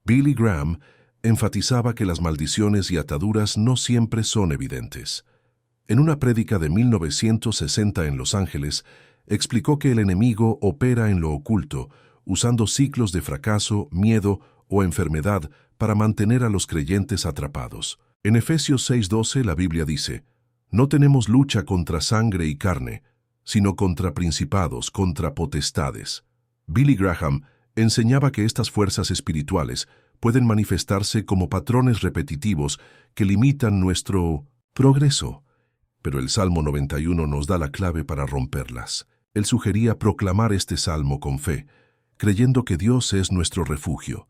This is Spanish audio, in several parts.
Billy Graham enfatizaba que las maldiciones y ataduras no siempre son evidentes. En una prédica de 1960 en Los Ángeles, explicó que el enemigo opera en lo oculto, usando ciclos de fracaso, miedo o enfermedad para mantener a los creyentes atrapados. En Efesios 6:12 la Biblia dice: «No tenemos lucha contra sangre y carne, sino contra principados, contra potestades». Billy Graham enseñaba que estas fuerzas espirituales pueden manifestarse como patrones repetitivos que limitan nuestro progreso, pero el Salmo 91 nos da la clave para romperlas. Él sugería proclamar este salmo con fe, creyendo que Dios es nuestro refugio.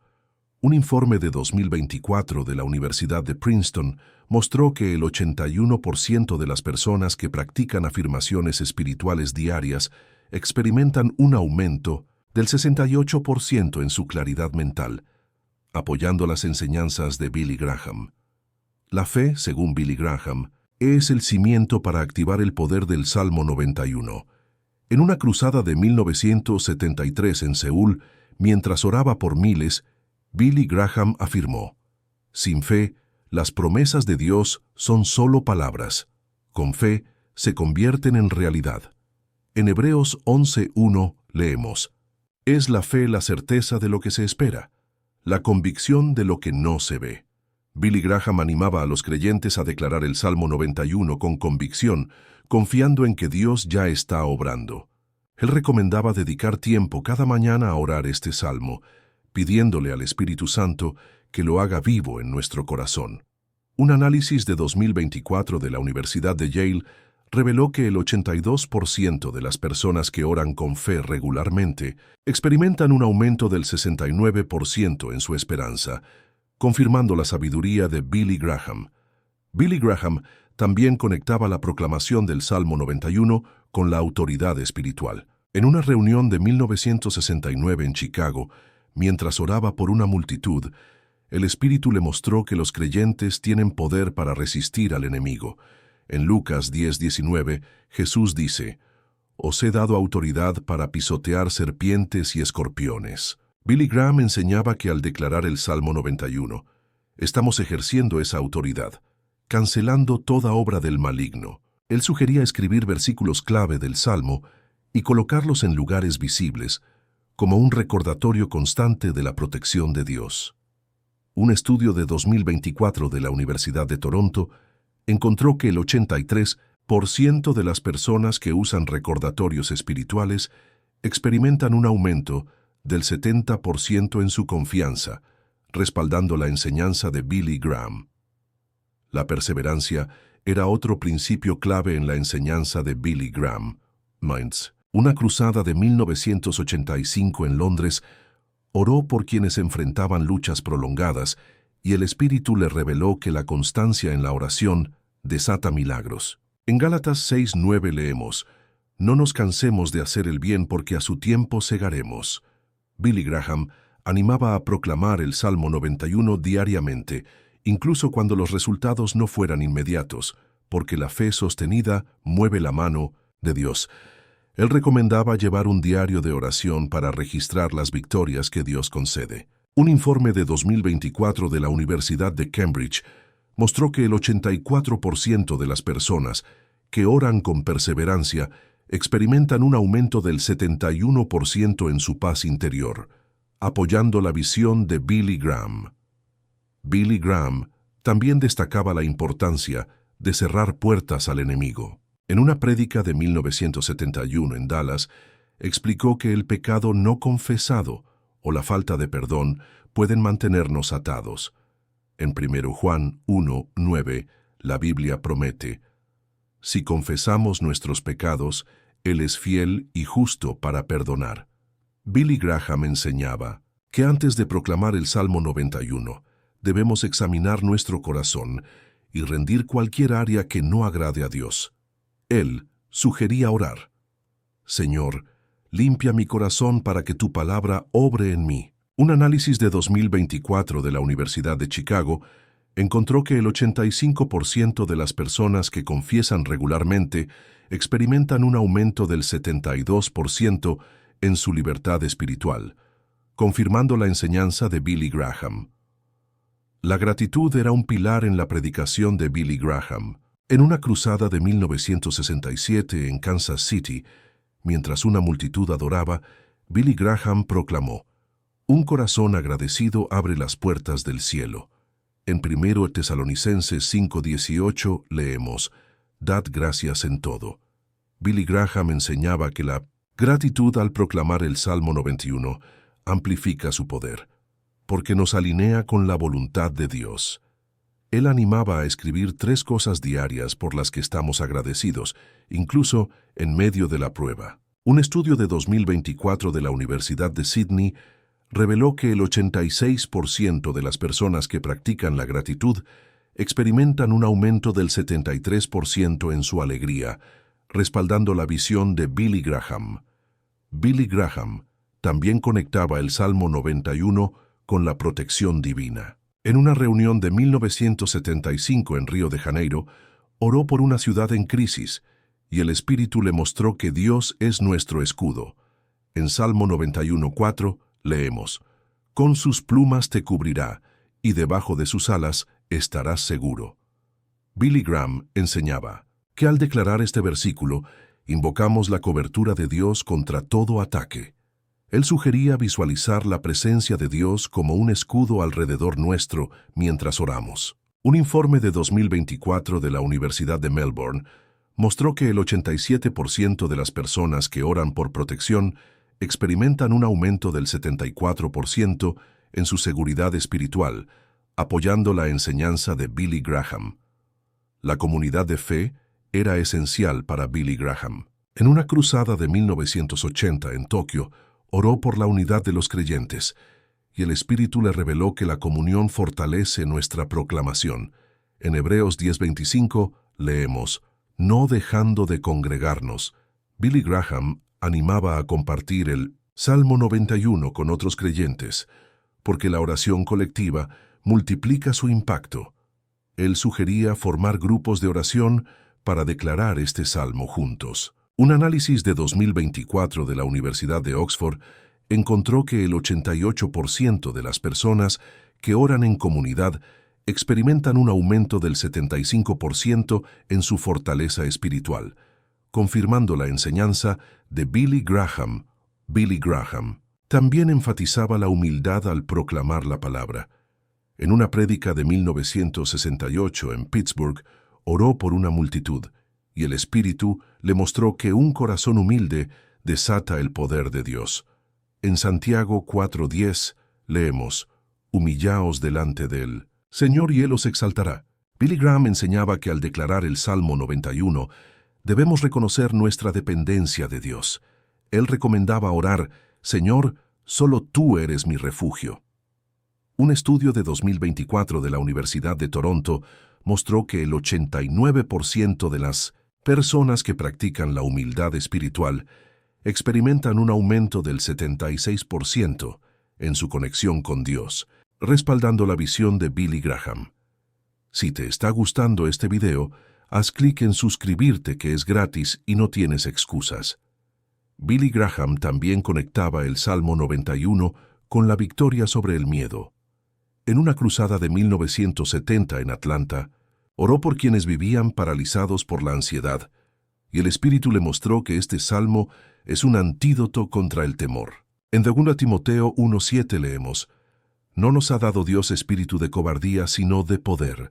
Un informe de 2024 de la Universidad de Princeton mostró que el 81% de las personas que practican afirmaciones espirituales diarias experimentan un aumento del 68% en su claridad mental, apoyando las enseñanzas de Billy Graham. La fe, según Billy Graham, es el cimiento para activar el poder del Salmo 91. En una cruzada de 1973 en Seúl, mientras oraba por miles, Billy Graham afirmó: «Sin fe, las promesas de Dios son solo palabras. Con fe, se convierten en realidad». En Hebreos 11:1 leemos: «Es la fe la certeza de lo que se espera, la convicción de lo que no se ve». Billy Graham animaba a los creyentes a declarar el Salmo 91 con convicción, confiando en que Dios ya está obrando. Él recomendaba dedicar tiempo cada mañana a orar este salmo, pidiéndole al Espíritu Santo que lo haga vivo en nuestro corazón. Un análisis de 2024 de la Universidad de Yale reveló que el 82% de las personas que oran con fe regularmente experimentan un aumento del 69% en su esperanza, confirmando la sabiduría de Billy Graham. Billy Graham también conectaba la proclamación del Salmo 91 con la autoridad espiritual. En una reunión de 1969 en Chicago, mientras oraba por una multitud, el Espíritu le mostró que los creyentes tienen poder para resistir al enemigo. En Lucas 10:19, Jesús dice: «Os he dado autoridad para pisotear serpientes y escorpiones». Billy Graham enseñaba que al declarar el Salmo 91, estamos ejerciendo esa autoridad, cancelando toda obra del maligno. Él sugería escribir versículos clave del Salmo y colocarlos en lugares visibles, como un recordatorio constante de la protección de Dios. Un estudio de 2024 de la Universidad de Toronto encontró que el 83% de las personas que usan recordatorios espirituales experimentan un aumento del 70% en su confianza, respaldando la enseñanza de Billy Graham. La perseverancia era otro principio clave en la enseñanza de Billy Graham. Una cruzada de 1985 en Londres, oró por quienes enfrentaban luchas prolongadas y el Espíritu le reveló que la constancia en la oración desata milagros. En Gálatas 6:9 leemos: «No nos cansemos de hacer el bien porque a su tiempo segaremos». Billy Graham animaba a proclamar el Salmo 91 diariamente, incluso cuando los resultados no fueran inmediatos, porque la fe sostenida mueve la mano de Dios. Él recomendaba llevar un diario de oración para registrar las victorias que Dios concede. Un informe de 2024 de la Universidad de Cambridge mostró que el 84% de las personas que oran con perseverancia experimentan un aumento del 71% en su paz interior, apoyando la visión de Billy Graham. Billy Graham también destacaba la importancia de cerrar puertas al enemigo. En una prédica de 1971 en Dallas, explicó que el pecado no confesado o la falta de perdón pueden mantenernos atados. En 1 Juan 1:9, la Biblia promete: «Si confesamos nuestros pecados, Él es fiel y justo para perdonar». Billy Graham enseñaba que antes de proclamar el Salmo 91, debemos examinar nuestro corazón y rendir cualquier área que no agrade a Dios. Él sugería orar: «Señor, limpia mi corazón para que tu palabra obre en mí». Un análisis de 2024 de la Universidad de Chicago encontró que el 85% de las personas que confiesan regularmente experimentan un aumento del 72% en su libertad espiritual, confirmando la enseñanza de Billy Graham. La gratitud era un pilar en la predicación de Billy Graham. En una cruzada de 1967 en Kansas City, mientras una multitud adoraba, Billy Graham proclamó: «Un corazón agradecido abre las puertas del cielo». En 1 Tesalonicenses 5:18 leemos: «Dad gracias en todo». Billy Graham enseñaba que la gratitud al proclamar el Salmo 91 amplifica su poder, porque nos alinea con la voluntad de Dios. Él animaba a escribir 3 cosas diarias por las que estamos agradecidos, incluso en medio de la prueba. Un estudio de 2024 de la Universidad de Sydney reveló que el 86% de las personas que practican la gratitud experimentan un aumento del 73% en su alegría, respaldando la visión de Billy Graham. Billy Graham también conectaba el Salmo 91 con la protección divina. En una reunión de 1975 en Río de Janeiro, oró por una ciudad en crisis, y el Espíritu le mostró que Dios es nuestro escudo. En Salmo 91:4 leemos: «Con sus plumas te cubrirá, y debajo de sus alas estarás seguro». Billy Graham enseñaba que al declarar este versículo, invocamos la cobertura de Dios contra todo ataque. Él sugería visualizar la presencia de Dios como un escudo alrededor nuestro mientras oramos. Un informe de 2024 de la Universidad de Melbourne mostró que el 87% de las personas que oran por protección experimentan un aumento del 74% en su seguridad espiritual, apoyando la enseñanza de Billy Graham. La comunidad de fe era esencial para Billy Graham. En una cruzada de 1980 en Tokio, oró por la unidad de los creyentes, y el Espíritu le reveló que la comunión fortalece nuestra proclamación. En Hebreos 10:25 leemos: «No dejando de congregarnos». Billy Graham animaba a compartir el Salmo 91 con otros creyentes, porque la oración colectiva multiplica su impacto. Él sugería formar grupos de oración para declarar este salmo juntos. Un análisis de 2024 de la Universidad de Oxford encontró que el 88% de las personas que oran en comunidad experimentan un aumento del 75% en su fortaleza espiritual, confirmando la enseñanza de Billy Graham. Billy Graham también enfatizaba la humildad al proclamar la palabra. En una prédica de 1968 en Pittsburgh, oró por una multitud, y el Espíritu le mostró que un corazón humilde desata el poder de Dios. En Santiago 4:10 leemos: «Humillaos delante de Él, Señor, y Él os exaltará». Billy Graham enseñaba que al declarar el Salmo 91, debemos reconocer nuestra dependencia de Dios. Él recomendaba orar: «Señor, solo tú eres mi refugio». Un estudio de 2024 de la Universidad de Toronto mostró que el 89% de las personas que practican la humildad espiritual experimentan un aumento del 76% en su conexión con Dios, respaldando la visión de Billy Graham. Si te está gustando este video, haz clic en suscribirte, que es gratis y no tienes excusas. Billy Graham también conectaba el Salmo 91 con la victoria sobre el miedo. En una cruzada de 1970 en Atlanta, oró por quienes vivían paralizados por la ansiedad, y el Espíritu le mostró que este salmo es un antídoto contra el temor. En 2 Timoteo 1:7 leemos: «No nos ha dado Dios espíritu de cobardía, sino de poder».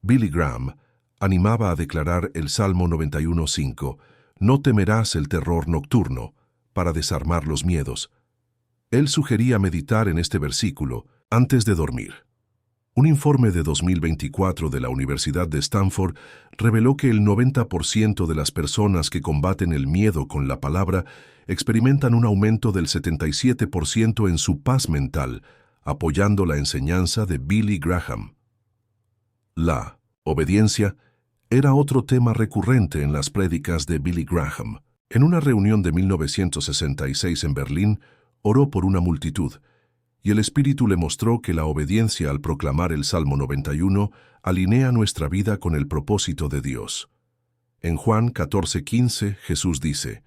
Billy Graham animaba a declarar el Salmo 91:5, «No temerás el terror nocturno», para desarmar los miedos. Él sugería meditar en este versículo antes de dormir. Un informe de 2024 de la Universidad de Stanford reveló que el 90% de las personas que combaten el miedo con la palabra experimentan un aumento del 77% en su paz mental, apoyando la enseñanza de Billy Graham. La obediencia era otro tema recurrente en las prédicas de Billy Graham. En una reunión de 1966 en Berlín, oró por una multitud, y el Espíritu le mostró que la obediencia al proclamar el Salmo 91 alinea nuestra vida con el propósito de Dios. En Juan 14:15, Jesús dice: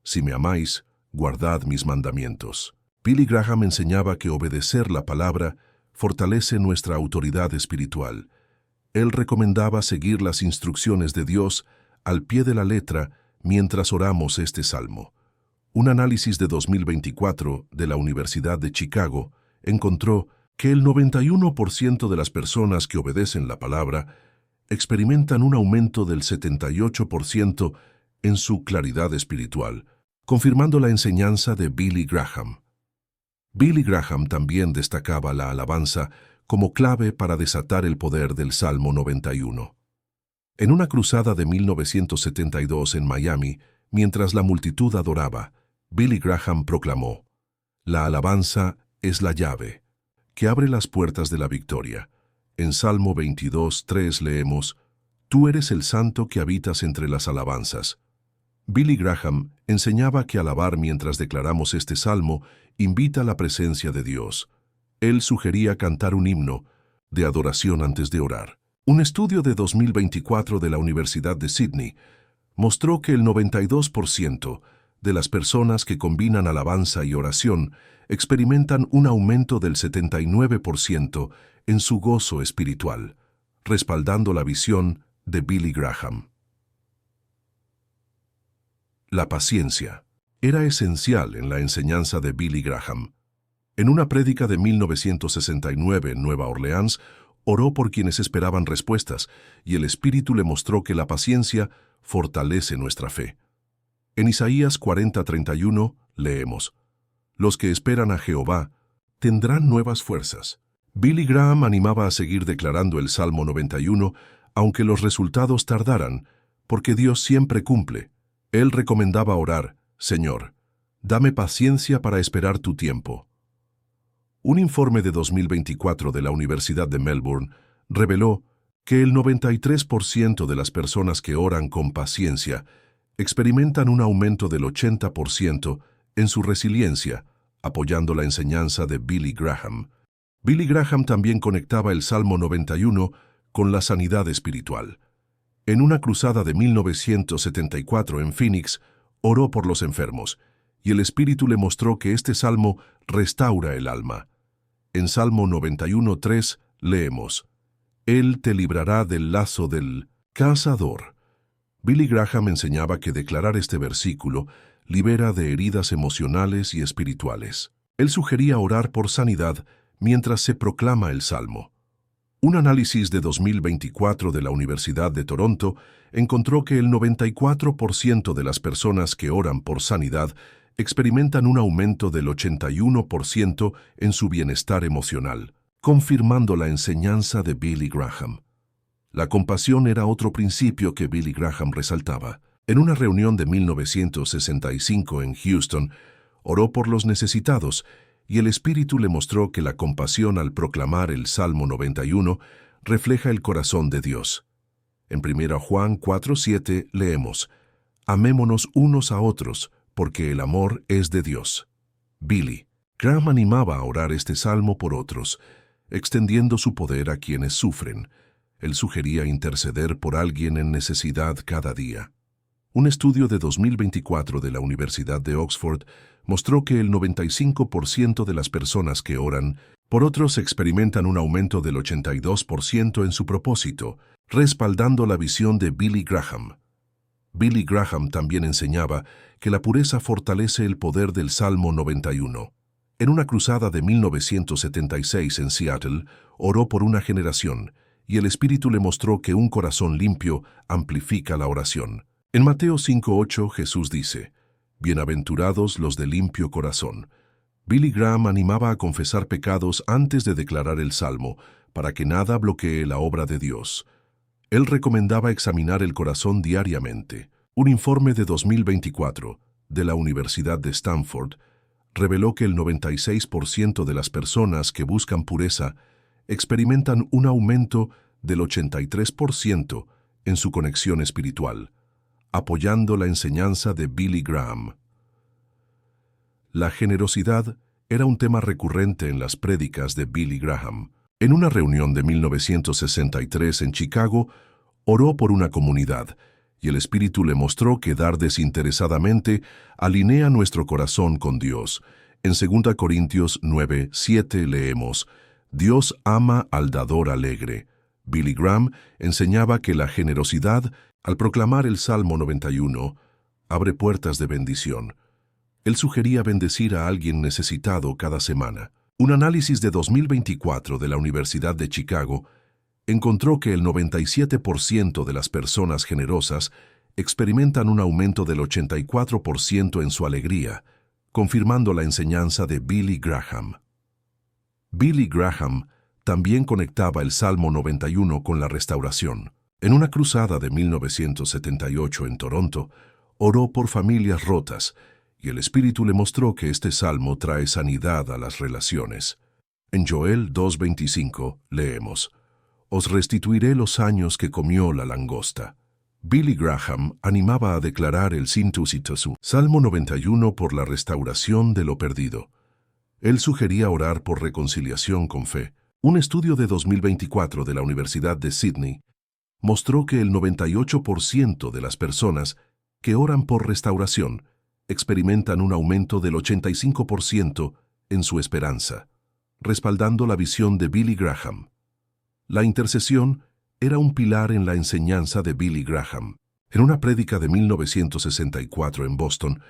«Si me amáis, guardad mis mandamientos». Billy Graham enseñaba que obedecer la palabra fortalece nuestra autoridad espiritual. Él recomendaba seguir las instrucciones de Dios al pie de la letra mientras oramos este salmo. Un análisis de 2024 de la Universidad de Chicago encontró que el 91% de las personas que obedecen la palabra experimentan un aumento del 78% en su claridad espiritual, confirmando la enseñanza de Billy Graham. Billy Graham también destacaba la alabanza como clave para desatar el poder del Salmo 91. En una cruzada de 1972 en Miami, mientras la multitud adoraba, Billy Graham proclamó: «La alabanza es la llave que abre las puertas de la victoria». En Salmo 22:3 leemos: «Tú eres el santo que habitas entre las alabanzas». Billy Graham enseñaba que alabar mientras declaramos este salmo invita a la presencia de Dios. Él sugería cantar un himno de adoración antes de orar. Un estudio de 2024 de la Universidad de Sydney mostró que el 92% de las personas que combinan alabanza y oración experimentan un aumento del 79% en su gozo espiritual, respaldando la visión de Billy Graham. La paciencia era esencial en la enseñanza de Billy Graham. En una prédica de 1969 en Nueva Orleans, oró por quienes esperaban respuestas, y el Espíritu le mostró que la paciencia fortalece nuestra fe. En Isaías 40:31 leemos: «Los que esperan a Jehová tendrán nuevas fuerzas». Billy Graham animaba a seguir declarando el Salmo 91, aunque los resultados tardaran, porque Dios siempre cumple. Él recomendaba orar: «Señor, dame paciencia para esperar tu tiempo». Un informe de 2024 de la Universidad de Melbourne reveló que el 93% de las personas que oran con paciencia experimentan un aumento del 80% en su resiliencia, apoyando la enseñanza de Billy Graham. Billy Graham también conectaba el Salmo 91 con la sanidad espiritual. En una cruzada de 1974 en Phoenix, oró por los enfermos, y el Espíritu le mostró que este salmo restaura el alma. En Salmo 91:3 leemos: «Él te librará del lazo del cazador». Billy Graham enseñaba que declarar este versículo libera de heridas emocionales y espirituales. Él sugería orar por sanidad mientras se proclama el salmo. Un análisis de 2024 de la Universidad de Toronto encontró que el 94% de las personas que oran por sanidad experimentan un aumento del 81% en su bienestar emocional, confirmando la enseñanza de Billy Graham. La compasión era otro principio que Billy Graham resaltaba. En una reunión de 1965 en Houston, oró por los necesitados, y el Espíritu le mostró que la compasión al proclamar el Salmo 91 refleja el corazón de Dios. En 1 Juan 4:7 leemos: «Amémonos unos a otros, porque el amor es de Dios». Billy Graham animaba a orar este salmo por otros, extendiendo su poder a quienes sufren. Él sugería interceder por alguien en necesidad cada día. Un estudio de 2024 de la Universidad de Oxford mostró que el 95% de las personas que oran por otros experimentan un aumento del 82% en su propósito, respaldando la visión de Billy Graham. Billy Graham también enseñaba que la pureza fortalece el poder del Salmo 91. En una cruzada de 1976 en Seattle, oró por una generación, y el Espíritu le mostró que un corazón limpio amplifica la oración. En Mateo 5:8 Jesús dice: «Bienaventurados los de limpio corazón». Billy Graham animaba a confesar pecados antes de declarar el Salmo, para que nada bloquee la obra de Dios. Él recomendaba examinar el corazón diariamente. Un informe de 2024 de la Universidad de Stanford reveló que el 96% de las personas que buscan pureza experimentan un aumento del 83% en su conexión espiritual, apoyando la enseñanza de Billy Graham. La generosidad era un tema recurrente en las prédicas de Billy Graham. En una reunión de 1963 en Chicago, oró por una comunidad, y el Espíritu le mostró que dar desinteresadamente alinea nuestro corazón con Dios, En 2 Corintios 9:7 leemos, Dios ama al dador alegre. Billy Graham enseñaba que la generosidad, al proclamar el Salmo 91, abre puertas de bendición. Él sugería bendecir a alguien necesitado cada semana. Un análisis de 2024 de la Universidad de Chicago encontró que el 97% de las personas generosas experimentan un aumento del 84% en su alegría, confirmando la enseñanza de Billy Graham. Billy Graham también conectaba el Salmo 91 con la restauración. En una cruzada de 1978 en Toronto, oró por familias rotas, y el Espíritu le mostró que este salmo trae sanidad a las relaciones. En Joel 2:25 leemos, Os restituiré los años que comió la langosta. Billy Graham animaba a declarar el Salmo 91 por la restauración de lo perdido. Él sugería orar por reconciliación con fe. Un estudio de 2024 de la Universidad de Sydney mostró que el 98% de las personas que oran por restauración experimentan un aumento del 85% en su esperanza, respaldando la visión de Billy Graham. La intercesión era un pilar en la enseñanza de Billy Graham. En una prédica de 1964 en Boston,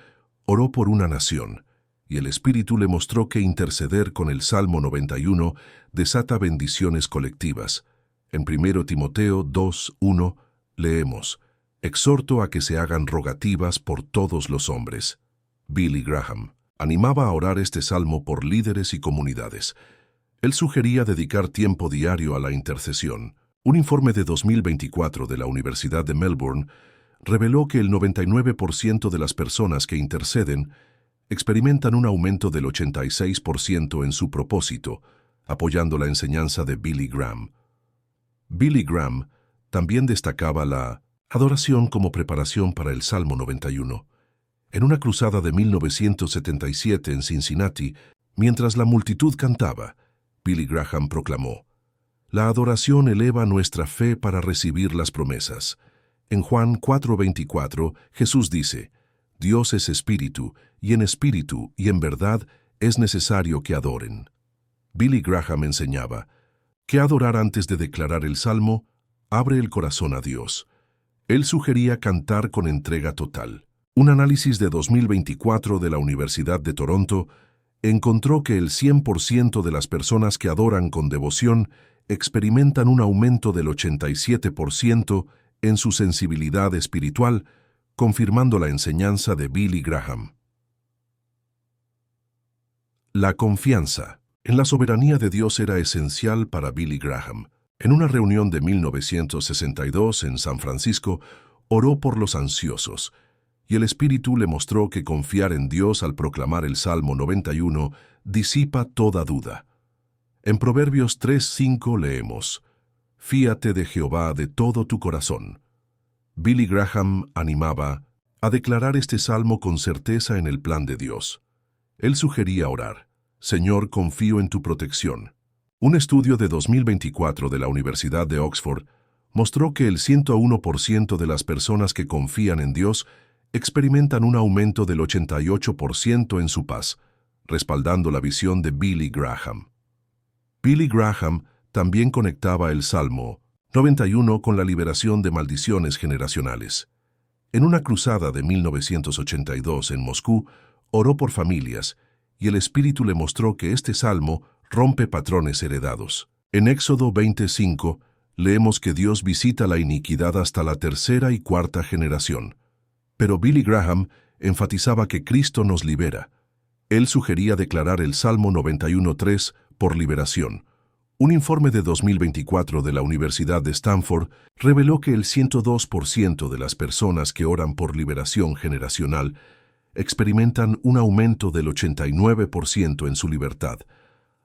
oró por una nación, y el Espíritu le mostró que interceder con el Salmo 91 desata bendiciones colectivas. En 1 Timoteo 2:1 leemos, Exhorto a que se hagan rogativas por todos los hombres. Billy Graham animaba a orar este salmo por líderes y comunidades. Él sugería dedicar tiempo diario a la intercesión. Un informe de 2024 de la Universidad de Melbourne reveló que el 99% de las personas que interceden experimentan un aumento del 86% en su propósito, apoyando la enseñanza de Billy Graham. Billy Graham también destacaba la adoración como preparación para el Salmo 91. En una cruzada de 1977 en Cincinnati, mientras la multitud cantaba, Billy Graham proclamó, La adoración eleva nuestra fe para recibir las promesas. En Juan 4:24, Jesús dice, Dios es espíritu, y en verdad es necesario que adoren. Billy Graham enseñaba que adorar antes de declarar el Salmo abre el corazón a Dios. Él sugería cantar con entrega total. Un análisis de 2024 de la Universidad de Toronto encontró que el 100% de las personas que adoran con devoción experimentan un aumento del 87% en su sensibilidad espiritual, confirmando la enseñanza de Billy Graham. La confianza en la soberanía de Dios era esencial para Billy Graham. En una reunión de 1962 en San Francisco, oró por los ansiosos, y el Espíritu le mostró que confiar en Dios al proclamar el Salmo 91 disipa toda duda. En Proverbios 3:5 leemos, Fíate de Jehová de todo tu corazón. Billy Graham animaba a declarar este salmo con certeza en el plan de Dios. Él sugería orar, Señor, confío en tu protección. Un estudio de 2024 de la Universidad de Oxford mostró que el 101% de las personas que confían en Dios experimentan un aumento del 88% en su paz, respaldando la visión de Billy Graham. Billy Graham también conectaba el Salmo 91 con la liberación de maldiciones generacionales. En una cruzada de 1982 en Moscú, oró por familias, y el Espíritu le mostró que este salmo rompe patrones heredados. En Éxodo 20:5 leemos que Dios visita la iniquidad hasta la tercera y cuarta generación. Pero Billy Graham enfatizaba que Cristo nos libera. Él sugería declarar el Salmo 91:3 por liberación. Un informe de 2024 de la Universidad de Stanford reveló que el 102% de las personas que oran por liberación generacional experimentan un aumento del 89% en su libertad,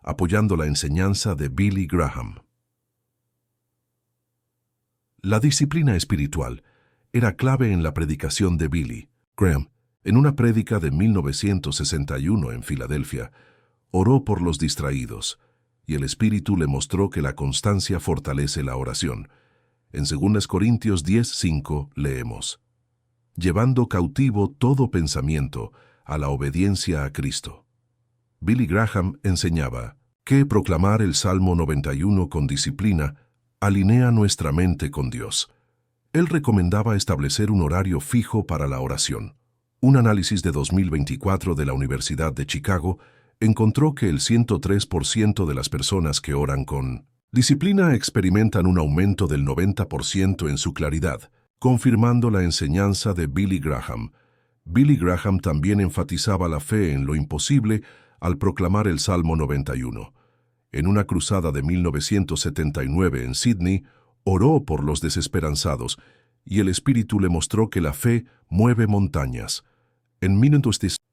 apoyando la enseñanza de Billy Graham. La disciplina espiritual era clave en la predicación de Billy Graham. En una prédica de 1961 en Filadelfia, oró por los distraídos, y el Espíritu le mostró que la constancia fortalece la oración. En 2 Corintios 10:5 leemos, llevando cautivo todo pensamiento a la obediencia a Cristo. Billy Graham enseñaba que proclamar el Salmo 91 con disciplina alinea nuestra mente con Dios. Él recomendaba establecer un horario fijo para la oración. Un análisis de 2024 de la Universidad de Chicago encontró que el 103% de las personas que oran con disciplina experimentan un aumento del 90% en su claridad, confirmando la enseñanza de Billy Graham. Billy Graham también enfatizaba la fe en lo imposible al proclamar el Salmo 91. En una cruzada de 1979 en Sydney, oró por los desesperanzados, y el Espíritu le mostró que la fe mueve montañas. En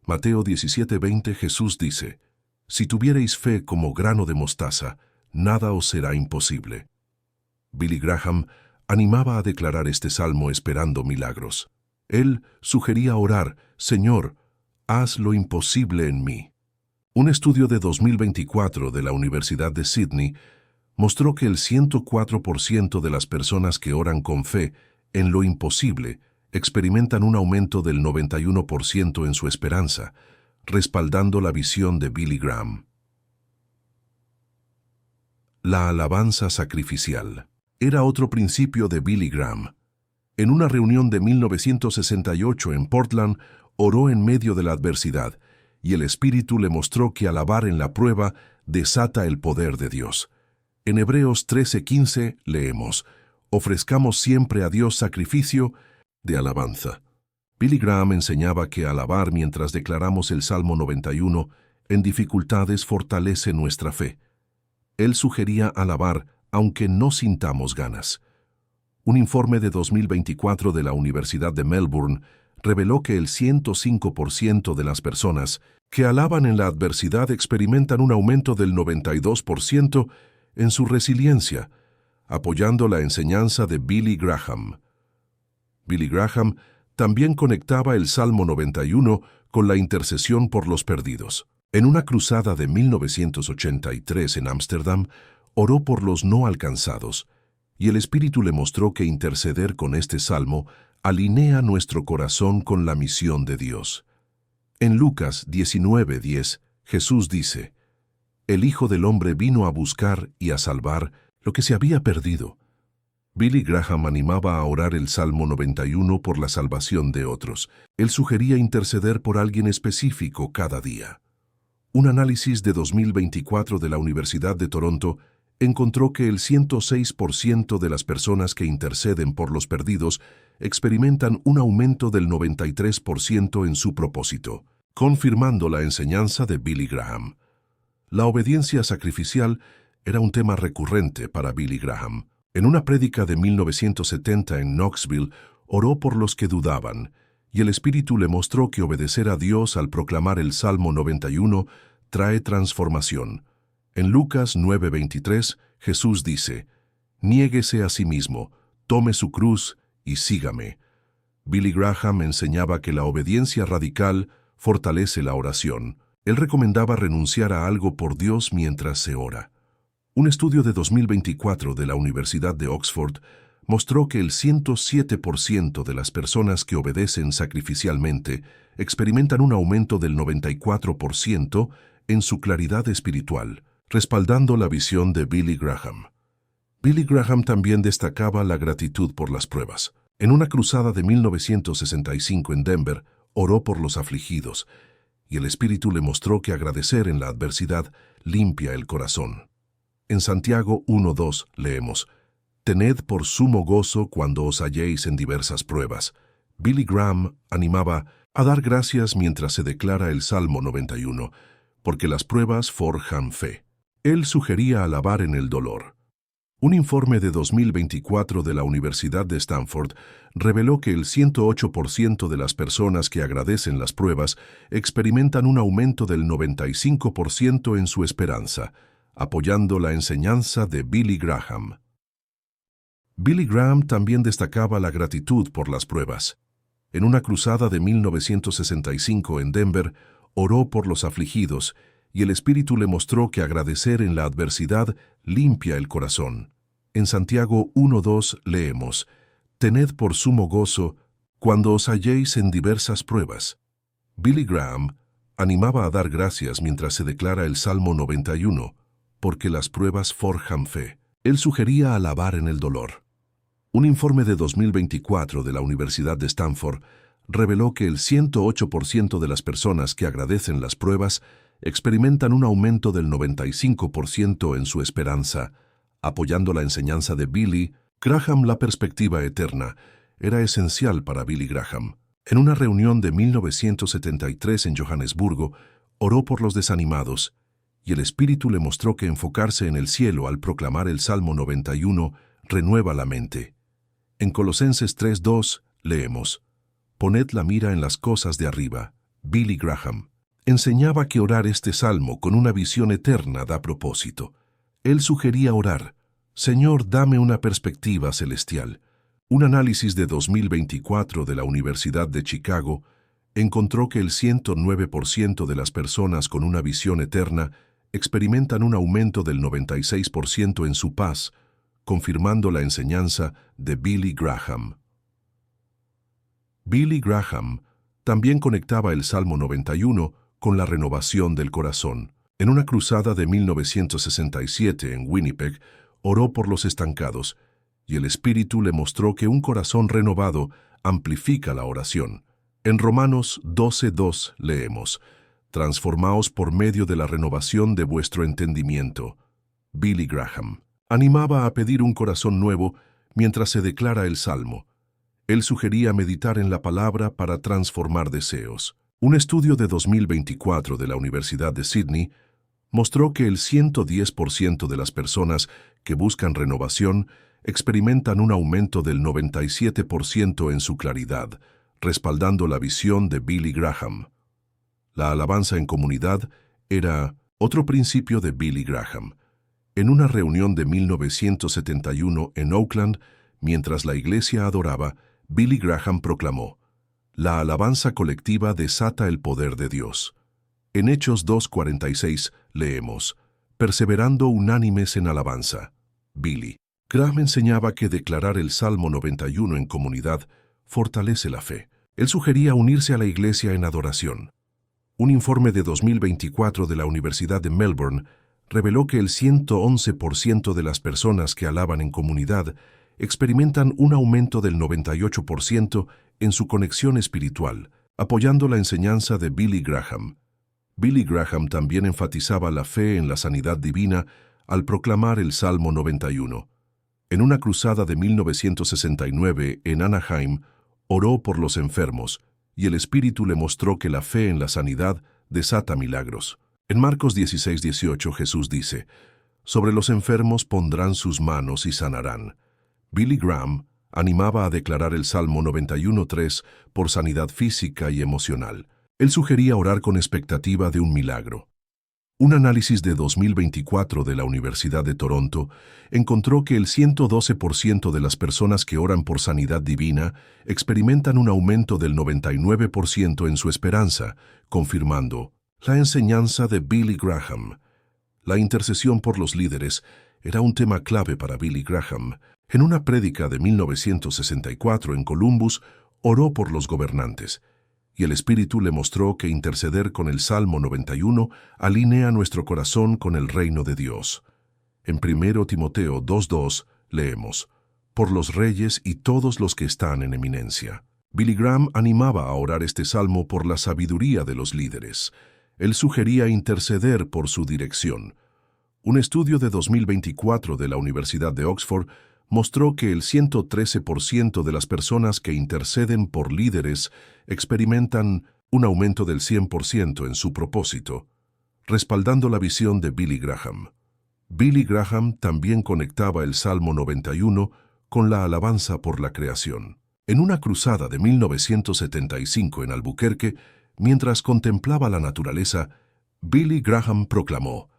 Mateo 17:20 Jesús dice, «Si tuviereis fe como grano de mostaza, nada os será imposible». Billy Graham animaba a declarar este salmo esperando milagros. Él sugería orar, «Señor, haz lo imposible en mí». Un estudio de 2024 de la Universidad de Sydney mostró que el 104% de las personas que oran con fe en lo imposible experimentan un aumento del 91% en su esperanza, respaldando la visión de Billy Graham. La alabanza sacrificial era otro principio de Billy Graham. En una reunión de 1968 en Portland, oró en medio de la adversidad, y el Espíritu le mostró que alabar en la prueba desata el poder de Dios. En Hebreos 13:15 leemos, «Ofrezcamos siempre a Dios sacrificio de alabanza». Billy Graham enseñaba que alabar mientras declaramos el Salmo 91 en dificultades fortalece nuestra fe. Él sugería alabar aunque no sintamos ganas. Un informe de 2024 de la Universidad de Melbourne reveló que el 105% de las personas que alaban en la adversidad experimentan un aumento del 92% en su resiliencia, apoyando la enseñanza de Billy Graham. Billy Graham también conectaba el Salmo 91 con la intercesión por los perdidos. En una cruzada de 1983 en Ámsterdam, oró por los no alcanzados, y el Espíritu le mostró que interceder con este salmo alinea nuestro corazón con la misión de Dios. En Lucas 19:10, Jesús dice, «El Hijo del Hombre vino a buscar y a salvar lo que se había perdido». Billy Graham animaba a orar el Salmo 91 por la salvación de otros. Él sugería interceder por alguien específico cada día. Un análisis de 2024 de la Universidad de Toronto encontró que el 106% de las personas que interceden por los perdidos experimentan un aumento del 93% en su propósito, confirmando la enseñanza de Billy Graham. La obediencia sacrificial era un tema recurrente para Billy Graham. En una prédica de 1970 en Knoxville, oró por los que dudaban, y el Espíritu le mostró que obedecer a Dios al proclamar el Salmo 91 trae transformación. En Lucas 9:23, Jesús dice, «Niéguese a sí mismo, tome su cruz y sígame». Billy Graham enseñaba que la obediencia radical fortalece la oración. Él recomendaba renunciar a algo por Dios mientras se ora. Un estudio de 2024 de la Universidad de Oxford mostró que el 107% de las personas que obedecen sacrificialmente experimentan un aumento del 94% en su claridad espiritual, respaldando la visión de Billy Graham. Billy Graham también destacaba la gratitud por las pruebas. En una cruzada de 1965 en Denver, oró por los afligidos, y el Espíritu le mostró que agradecer en la adversidad limpia el corazón. En Santiago 1:2 leemos, «Tened por sumo gozo cuando os halléis en diversas pruebas». Billy Graham animaba a dar gracias mientras se declara el Salmo 91, porque las pruebas forjan fe. Él sugería alabar en el dolor. Un informe de 2024 de la Universidad de Stanford reveló que el 108% de las personas que agradecen las pruebas experimentan un aumento del 95% en su esperanza, apoyando la enseñanza de Billy Graham. Billy Graham también destacaba la gratitud por las pruebas. En una cruzada de 1965 en Denver, oró por los afligidos, y el Espíritu le mostró que agradecer en la adversidad limpia el corazón. En Santiago 1:2 leemos, «Tened por sumo gozo cuando os halléis en diversas pruebas». Billy Graham animaba a dar gracias mientras se declara el Salmo 91, porque las pruebas forjan fe. Él sugería alabar en el dolor. Un informe de 2024 de la Universidad de Stanford reveló que el 108% de las personas que agradecen las pruebas experimentan un aumento del 95% en su esperanza, apoyando la enseñanza de Billy Graham. La perspectiva eterna era esencial para Billy Graham. En una reunión de 1973 en Johannesburgo, oró por los desanimados, y el Espíritu le mostró que enfocarse en el cielo al proclamar el Salmo 91 renueva la mente. En Colosenses 3:2 leemos: «Poned la mira en las cosas de arriba». Billy Graham enseñaba que orar este salmo con una visión eterna da propósito. Él sugería orar: «Señor, dame una perspectiva celestial». Un análisis de 2024 de la Universidad de Chicago encontró que el 109% de las personas con una visión eterna experimentan un aumento del 96% en su paz, confirmando la enseñanza de Billy Graham. Billy Graham también conectaba el Salmo 91 con la renovación del corazón. En una cruzada de 1967 en Winnipeg, oró por los estancados, y el Espíritu le mostró que un corazón renovado amplifica la oración. En Romanos 12:2 leemos: «Transformaos por medio de la renovación de vuestro entendimiento». Billy Graham animaba a pedir un corazón nuevo mientras se declara el Salmo. Él sugería meditar en la palabra para transformar deseos. Un estudio de 2024 de la Universidad de Sydney mostró que el 110% de las personas que buscan renovación experimentan un aumento del 97% en su claridad, respaldando la visión de Billy Graham. La alabanza en comunidad era otro principio de Billy Graham. En una reunión de 1971 en Oakland, mientras la iglesia adoraba, Billy Graham proclamó: «La alabanza colectiva desata el poder de Dios». En Hechos 2:46 leemos: «Perseverando unánimes en alabanza». Billy Graham enseñaba que declarar el Salmo 91 en comunidad fortalece la fe. Él sugería unirse a la iglesia en adoración. Un informe de 2024 de la Universidad de Melbourne reveló que el 111% de las personas que alaban en comunidad experimentan un aumento del 98% en su conexión espiritual, apoyando la enseñanza de Billy Graham. Billy Graham también enfatizaba la fe en la sanidad divina al proclamar el Salmo 91. En una cruzada de 1969 en Anaheim, oró por los enfermos, y el Espíritu le mostró que la fe en la sanidad desata milagros. En Marcos 16:18 Jesús dice: «Sobre los enfermos pondrán sus manos y sanarán». Billy Graham animaba a declarar el Salmo 91:3 por sanidad física y emocional. Él sugería orar con expectativa de un milagro. Un análisis de 2024 de la Universidad de Toronto encontró que el 112% de las personas que oran por sanidad divina experimentan un aumento del 99% en su esperanza, confirmando la enseñanza de Billy Graham. La intercesión por los líderes era un tema clave para Billy Graham. En una prédica de 1964 en Columbus, oró por los gobernantes, y el Espíritu le mostró que interceder con el Salmo 91 alinea nuestro corazón con el reino de Dios. En 1 Timoteo 2:2 leemos: «Por los reyes y todos los que están en eminencia». Billy Graham animaba a orar este salmo por la sabiduría de los líderes. Él sugería interceder por su dirección. Un estudio de 2024 de la Universidad de Oxford mostró que el 113% de las personas que interceden por líderes experimentan un aumento del 100% en su propósito, respaldando la visión de Billy Graham. Billy Graham también conectaba el Salmo 91 con la alabanza por la creación. En una cruzada de 1975 en Albuquerque, mientras contemplaba la naturaleza, Billy Graham proclamó: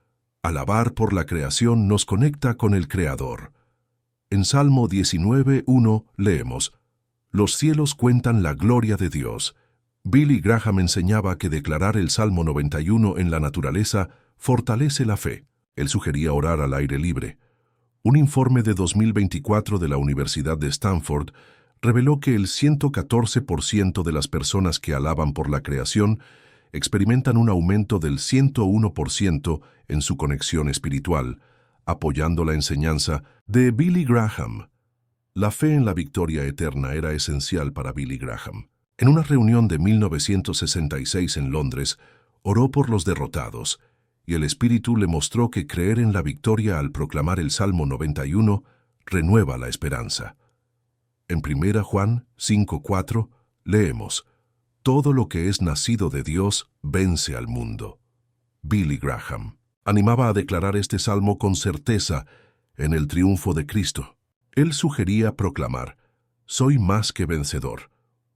«Alabar por la creación nos conecta con el Creador». En Salmo 19:1 leemos: «Los cielos cuentan la gloria de Dios». Billy Graham enseñaba que declarar el Salmo 91 en la naturaleza fortalece la fe. Él sugería orar al aire libre. Un informe de 2024 de la Universidad de Stanford reveló que el 114% de las personas que alaban por la creación experimentan un aumento del 101% en su conexión espiritual, apoyando la enseñanza de Billy Graham. La fe en la victoria eterna era esencial para Billy Graham. En una reunión de 1966 en Londres, oró por los derrotados, y el Espíritu le mostró que creer en la victoria al proclamar el Salmo 91 renueva la esperanza. En 1 Juan 5:4 leemos: «Todo lo que es nacido de Dios vence al mundo». Billy Graham animaba a declarar este salmo con certeza en el triunfo de Cristo. Él sugería proclamar: «Soy más que vencedor».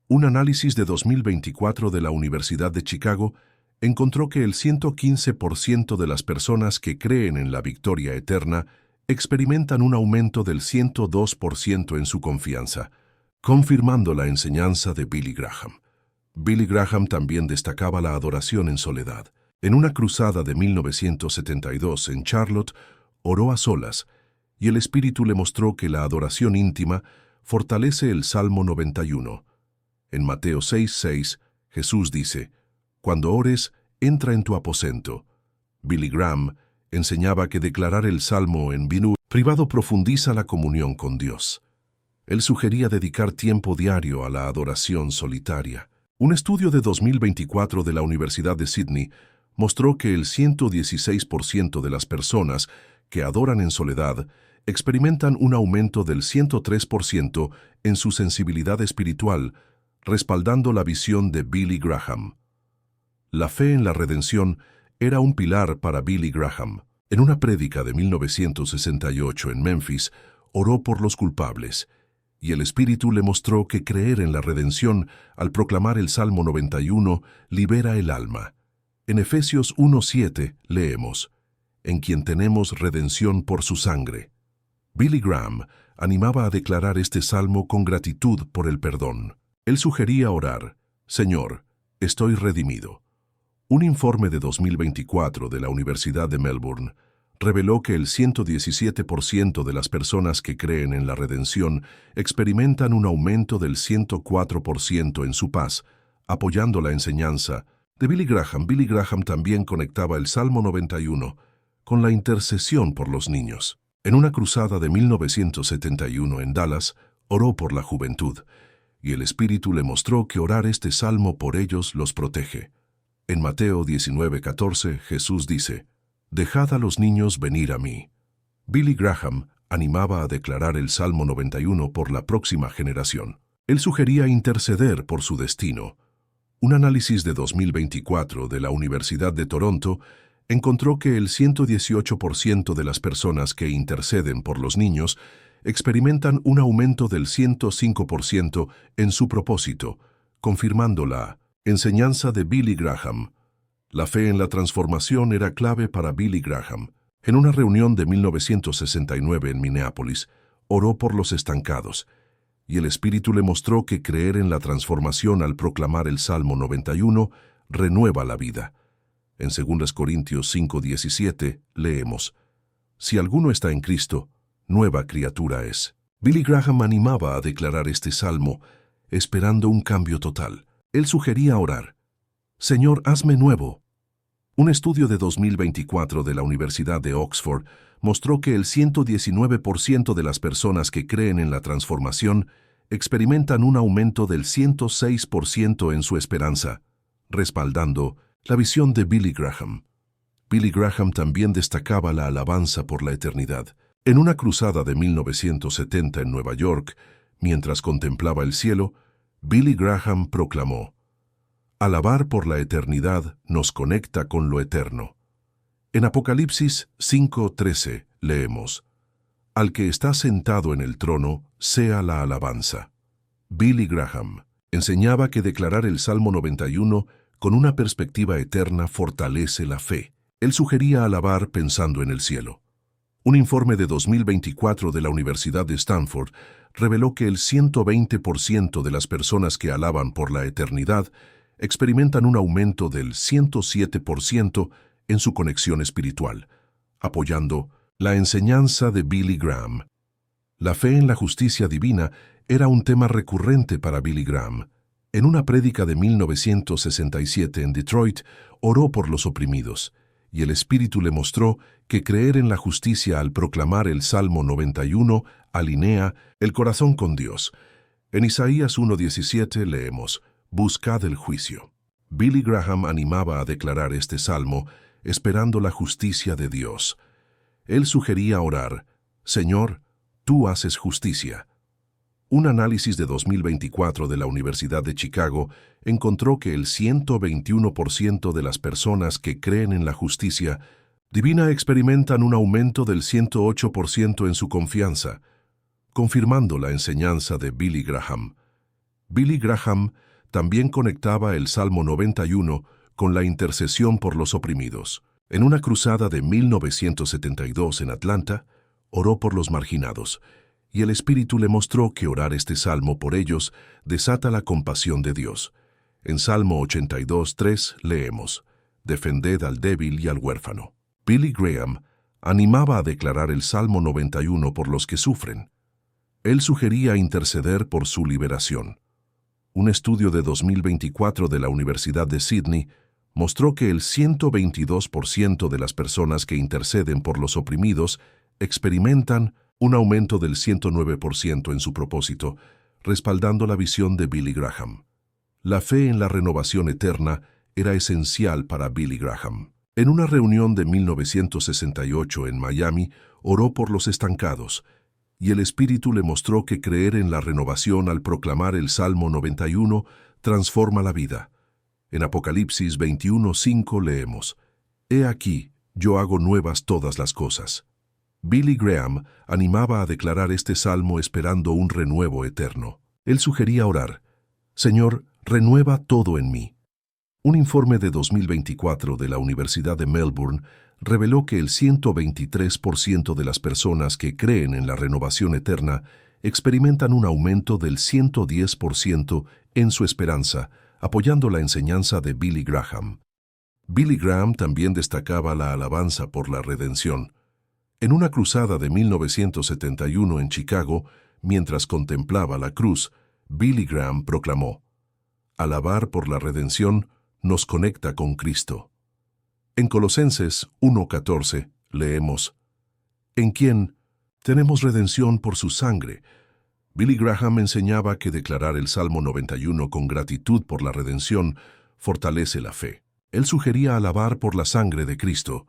Un análisis de 2024 de la Universidad de Chicago encontró que el 115% de las personas que creen en la victoria eterna experimentan un aumento del 102% en su confianza, confirmando la enseñanza de Billy Graham. Billy Graham también destacaba la adoración en soledad. En una cruzada de 1972 en Charlotte, oró a solas, y el Espíritu le mostró que la adoración íntima fortalece el Salmo 91. En Mateo 6:6, Jesús dice: «Cuando ores, entra en tu aposento». Billy Graham enseñaba que declarar el Salmo en privado profundiza la comunión con Dios. Él sugería dedicar tiempo diario a la adoración solitaria. Un estudio de 2024 de la Universidad de Sydney mostró que el 116% de las personas que adoran en soledad experimentan un aumento del 103% en su sensibilidad espiritual, respaldando la visión de Billy Graham. La fe en la redención era un pilar para Billy Graham. En una prédica de 1968 en Memphis, oró por los culpables, y el Espíritu le mostró que creer en la redención al proclamar el Salmo 91 libera el alma. En Efesios 1:7 leemos: «En quien tenemos redención por su sangre». Billy Graham animaba a declarar este salmo con gratitud por el perdón. Él sugería orar: «Señor, estoy redimido». Un informe de 2024 de la Universidad de Melbourne reveló que el 117% de las personas que creen en la redención experimentan un aumento del 104% en su paz, apoyando la enseñanza de Billy Graham. Billy Graham también conectaba el Salmo 91 con la intercesión por los niños. En una cruzada de 1971 en Dallas, oró por la juventud, y el Espíritu le mostró que orar este salmo por ellos los protege. En Mateo 19:14, Jesús dice: «Dejad a los niños venir a mí». Billy Graham animaba a declarar el Salmo 91 por la próxima generación. Él sugería interceder por su destino. Un análisis de 2024 de la Universidad de Toronto encontró que el 118% de las personas que interceden por los niños experimentan un aumento del 105% en su propósito, confirmando la enseñanza de Billy Graham. La fe en la transformación era clave para Billy Graham. En una reunión de 1969 en Minneapolis, oró por los estancados, y el Espíritu le mostró que creer en la transformación al proclamar el Salmo 91 renueva la vida. En 2 Corintios 5:17 leemos: «Si alguno está en Cristo, nueva criatura es». Billy Graham animaba a declarar este salmo, esperando un cambio total. Él sugería orar: «Señor, hazme nuevo». Un estudio de 2024 de la Universidad de Oxford mostró que el 119% de las personas que creen en la transformación experimentan un aumento del 106% en su esperanza, respaldando la visión de Billy Graham. Billy Graham también destacaba la alabanza por la eternidad. En una cruzada de 1970 en Nueva York, mientras contemplaba el cielo, Billy Graham proclamó: «Alabar por la eternidad nos conecta con lo eterno». En Apocalipsis 5:13 leemos: «Al que está sentado en el trono sea la alabanza». Billy Graham enseñaba que declarar el Salmo 91 con una perspectiva eterna fortalece la fe. Él sugería alabar pensando en el cielo. Un informe de 2024 de la Universidad de Stanford reveló que el 120% de las personas que alaban por la eternidad experimentan un aumento del 107% en su conexión espiritual, apoyando la enseñanza de Billy Graham. La fe en la justicia divina era un tema recurrente para Billy Graham. En una prédica de 1967 en Detroit, oró por los oprimidos, y el Espíritu le mostró que creer en la justicia al proclamar el Salmo 91 alinea el corazón con Dios. En Isaías 1:17 leemos, «Buscad el juicio». Billy Graham animaba a declarar este salmo, esperando la justicia de Dios. Él sugería orar, «Señor, tú haces justicia». Un análisis de 2024 de la Universidad de Chicago encontró que el 121% de las personas que creen en la justicia divina experimentan un aumento del 108% en su confianza, confirmando la enseñanza de Billy Graham. Billy Graham también conectaba el Salmo 91 con la intercesión por los oprimidos. En una cruzada de 1972 en Atlanta, oró por los marginados, y el Espíritu le mostró que orar este salmo por ellos desata la compasión de Dios. En Salmo 82:3 leemos, «Defended al débil y al huérfano». Billy Graham animaba a declarar el Salmo 91 por los que sufren. Él sugería interceder por su liberación. Un estudio de 2024 de la Universidad de Sydney mostró que el 122% de las personas que interceden por los oprimidos experimentan un aumento del 109% en su propósito, respaldando la visión de Billy Graham. La fe en la renovación eterna era esencial para Billy Graham. En una reunión de 1968 en Miami, oró por los estancados, y el Espíritu le mostró que creer en la renovación al proclamar el Salmo 91 transforma la vida. En Apocalipsis 21:5 leemos, «He aquí, yo hago nuevas todas las cosas». Billy Graham animaba a declarar este salmo esperando un renuevo eterno. Él sugería orar, «Señor, renueva todo en mí». Un informe de 2024 de la Universidad de Melbourne reveló que el 123% de las personas que creen en la renovación eterna experimentan un aumento del 110% en su esperanza, apoyando la enseñanza de Billy Graham. Billy Graham también destacaba la alabanza por la redención. En una cruzada de 1971 en Chicago, mientras contemplaba la cruz, Billy Graham proclamó, «Alabar por la redención nos conecta con Cristo». En Colosenses 1:14 leemos, «En quien tenemos redención por su sangre». Billy Graham enseñaba que declarar el Salmo 91 con gratitud por la redención fortalece la fe. Él sugería alabar por la sangre de Cristo.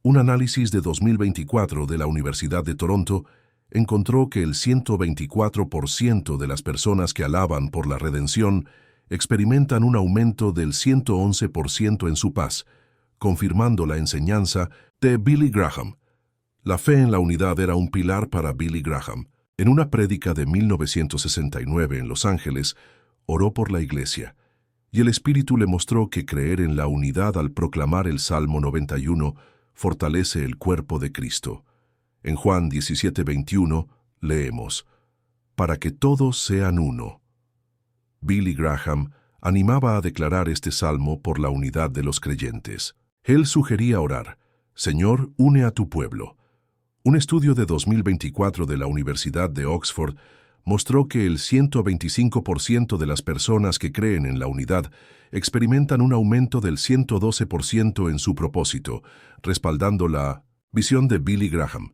Un análisis de 2024 de la Universidad de Toronto encontró que el 124% de las personas que alaban por la redención experimentan un aumento del 111% en su paz, confirmando la enseñanza de Billy Graham. La fe en la unidad era un pilar para Billy Graham. En una prédica de 1969 en Los Ángeles, oró por la iglesia, y el Espíritu le mostró que creer en la unidad al proclamar el Salmo 91 fortalece el cuerpo de Cristo. En Juan 17:21 leemos, «Para que todos sean uno». Billy Graham animaba a declarar este salmo por la unidad de los creyentes. Él sugería orar, «Señor, une a tu pueblo». Un estudio de 2024 de la Universidad de Oxford mostró que el 125% de las personas que creen en la unidad experimentan un aumento del 112% en su propósito, respaldando la visión de Billy Graham.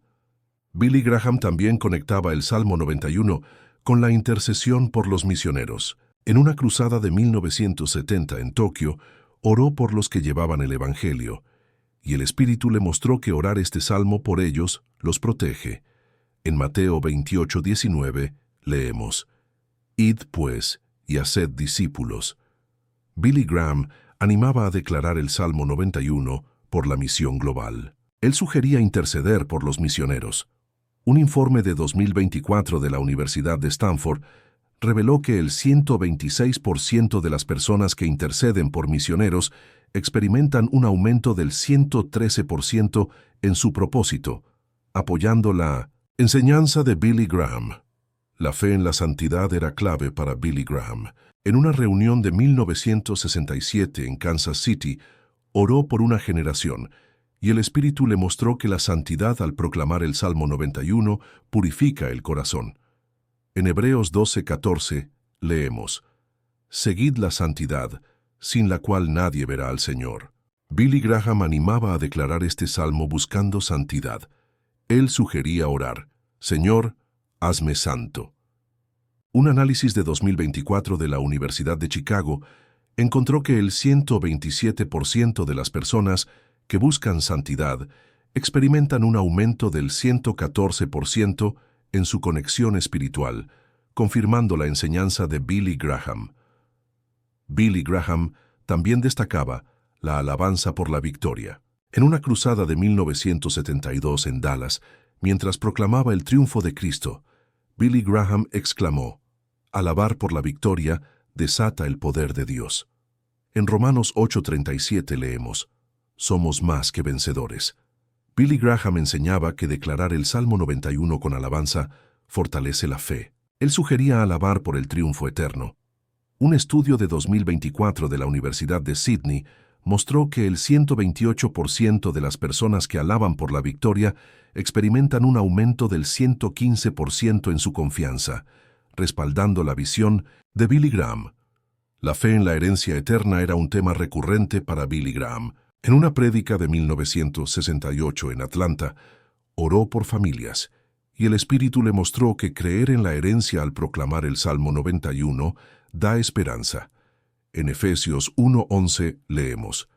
Billy Graham también conectaba el Salmo 91 con la intercesión por los misioneros. En una cruzada de 1970 en Tokio, oró por los que llevaban el Evangelio, y el Espíritu le mostró que orar este salmo por ellos los protege. En Mateo 28:19 leemos, «Id, pues, y haced discípulos». Billy Graham animaba a declarar el Salmo 91 por la misión global. Él sugería interceder por los misioneros. Un informe de 2024 de la Universidad de Stanford reveló que el 126% de las personas que interceden por misioneros experimentan un aumento del 113% en su propósito, apoyando la enseñanza de Billy Graham. La fe en la santidad era clave para Billy Graham. En una reunión de 1967 en Kansas City, oró por una generación, y el Espíritu le mostró que la santidad al proclamar el Salmo 91 purifica el corazón. En Hebreos 12:14 leemos, seguid la santidad, sin la cual nadie verá al Señor. Billy Graham animaba a declarar este salmo buscando santidad. Él sugería orar, Señor, hazme santo. Un análisis de 2024 de la Universidad de Chicago encontró que el 127% de las personas que buscan santidad experimentan un aumento del 114% en su conexión espiritual, confirmando la enseñanza de Billy Graham. Billy Graham también destacaba la alabanza por la victoria. En una cruzada de 1972 en Dallas, mientras proclamaba el triunfo de Cristo, Billy Graham exclamó, «Alabar por la victoria desata el poder de Dios». En Romanos 8:37 leemos, «Somos más que vencedores». Billy Graham enseñaba que declarar el Salmo 91 con alabanza fortalece la fe. Él sugería alabar por el triunfo eterno. Un estudio de 2024 de la Universidad de Sydney mostró que el 128% de las personas que alaban por la victoria experimentan un aumento del 115% en su confianza, respaldando la visión de Billy Graham. La fe en la herencia eterna era un tema recurrente para Billy Graham. En una prédica de 1968 en Atlanta, oró por familias, y el Espíritu le mostró que creer en la herencia al proclamar el Salmo 91 da esperanza. En Efesios 1:11 leemos,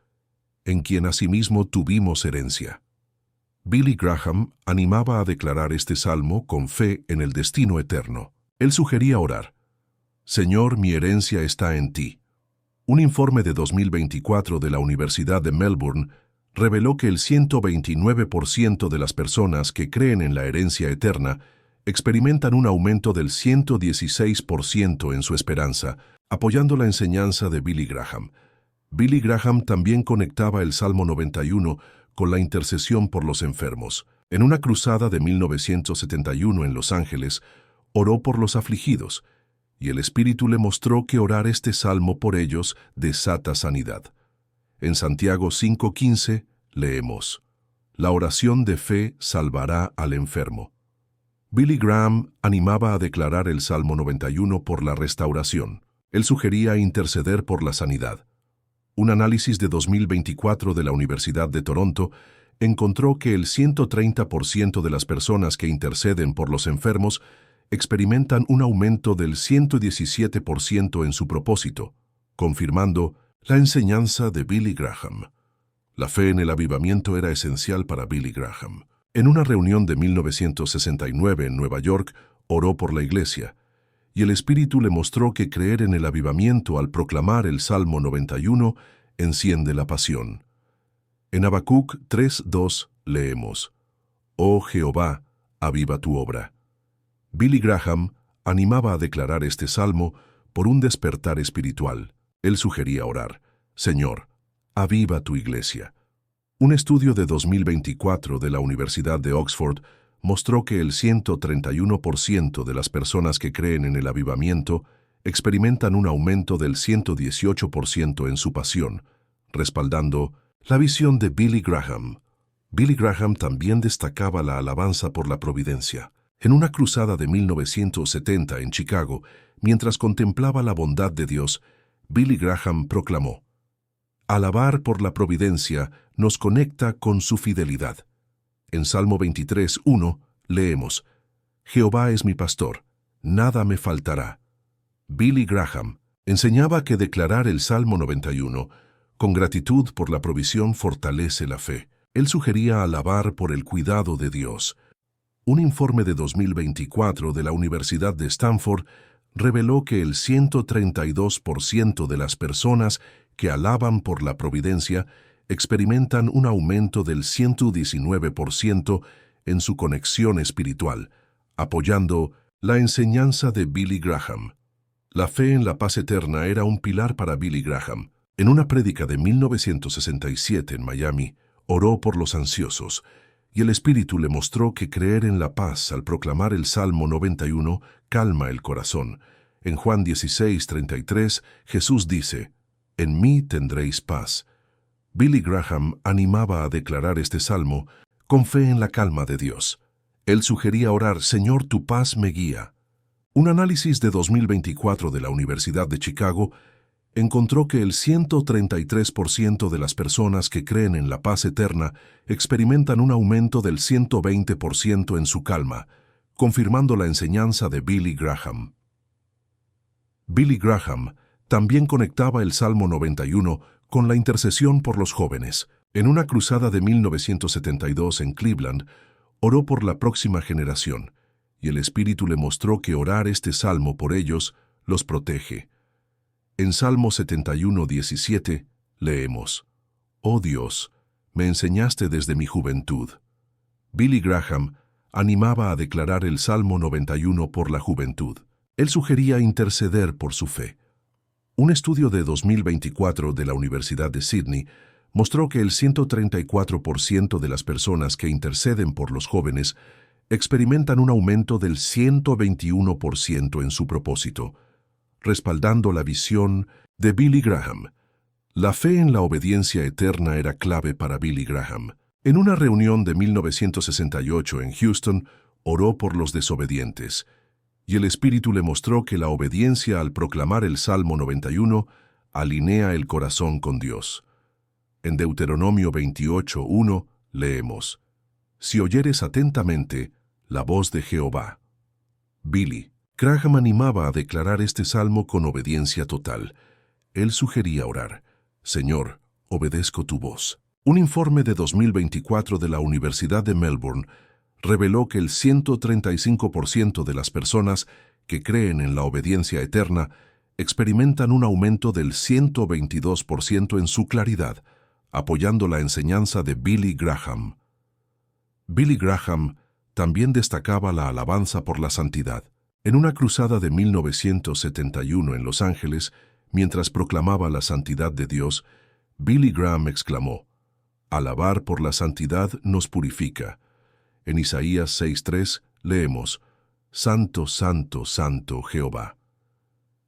«En quien asimismo tuvimos herencia». Billy Graham animaba a declarar este salmo con fe en el destino eterno. Él sugería orar, «Señor, mi herencia está en ti». Un informe de 2024 de la Universidad de Melbourne reveló que el 129% de las personas que creen en la herencia eterna experimentan un aumento del 116% en su esperanza, apoyando la enseñanza de Billy Graham. Billy Graham también conectaba el Salmo 91 con la intercesión por los enfermos. En una cruzada de 1971 en Los Ángeles, oró por los afligidos, y el Espíritu le mostró que orar este salmo por ellos desata sanidad. En Santiago 5:15 leemos, «La oración de fe salvará al enfermo». Billy Graham animaba a declarar el Salmo 91 por la restauración. Él sugería interceder por la sanidad. Un análisis de 2024 de la Universidad de Toronto encontró que el 130% de las personas que interceden por los enfermos experimentan un aumento del 117% en su propósito, confirmando la enseñanza de Billy Graham. La fe en el avivamiento era esencial para Billy Graham. En una reunión de 1969 en Nueva York, oró por la iglesia, y el Espíritu le mostró que creer en el avivamiento al proclamar el Salmo 91 enciende la pasión. En Habacuc 3:2 leemos, «Oh Jehová, aviva tu obra». Billy Graham animaba a declarar este salmo por un despertar espiritual. Él sugería orar, «Señor, aviva tu iglesia». Un estudio de 2024 de la Universidad de Oxford mostró que el 131% de las personas que creen en el avivamiento experimentan un aumento del 118% en su pasión, respaldando la visión de Billy Graham. Billy Graham también destacaba la alabanza por la providencia. En una cruzada de 1970 en Chicago, mientras contemplaba la bondad de Dios, Billy Graham proclamó, «Alabar por la providencia nos conecta con su fidelidad». En Salmo 23:1 leemos, «Jehová es mi pastor, nada me faltará». Billy Graham enseñaba que declarar el Salmo 91 con gratitud por la provisión fortalece la fe. Él sugería alabar por el cuidado de Dios. Un informe de 2024 de la Universidad de Stanford reveló que el 132% de las personas que alaban por la providencia experimentan un aumento del 119% en su conexión espiritual, apoyando la enseñanza de Billy Graham. La fe en la paz eterna era un pilar para Billy Graham. En una prédica de 1967 en Miami, oró por los ansiosos, y el Espíritu le mostró que creer en la paz al proclamar el Salmo 91 calma el corazón. En Juan 16:33, Jesús dice, «En mí tendréis paz». Billy Graham animaba a declarar este salmo con fe en la calma de Dios. Él sugería orar, «Señor, tu paz me guía». Un análisis de 2024 de la Universidad de Chicago encontró que el 133% de las personas que creen en la paz eterna experimentan un aumento del 120% en su calma, confirmando la enseñanza de Billy Graham. Billy Graham también conectaba el Salmo 91 con la intercesión por los jóvenes. En una cruzada de 1972 en Cleveland, oró por la próxima generación, y el Espíritu le mostró que orar este salmo por ellos los protege. En Salmo 71:17 leemos: «Oh Dios, me enseñaste desde mi juventud». Billy Graham animaba a declarar el Salmo 91 por la juventud. Él sugería interceder por su fe. Un estudio de 2024 de la Universidad de Sydney mostró que el 134% de las personas que interceden por los jóvenes experimentan un aumento del 121% en su propósito, respaldando la visión de Billy Graham. La fe en la obediencia eterna era clave para Billy Graham. En una reunión de 1968 en Houston, oró por los desobedientes, y el Espíritu le mostró que la obediencia al proclamar el Salmo 91 alinea el corazón con Dios. En Deuteronomio 28:1 leemos: «Si oyeres atentamente la voz de Jehová». Billy Graham animaba a declarar este salmo con obediencia total. Él sugería orar: «Señor, obedezco tu voz». Un informe de 2024 de la Universidad de Melbourne reveló que el 135% de las personas que creen en la obediencia eterna experimentan un aumento del 122% en su claridad, apoyando la enseñanza de Billy Graham. Billy Graham también destacaba la alabanza por la santidad. En una cruzada de 1971 en Los Ángeles, mientras proclamaba la santidad de Dios, Billy Graham exclamó: «Alabar por la santidad nos purifica». En Isaías 6:3 leemos: «Santo, santo, santo Jehová».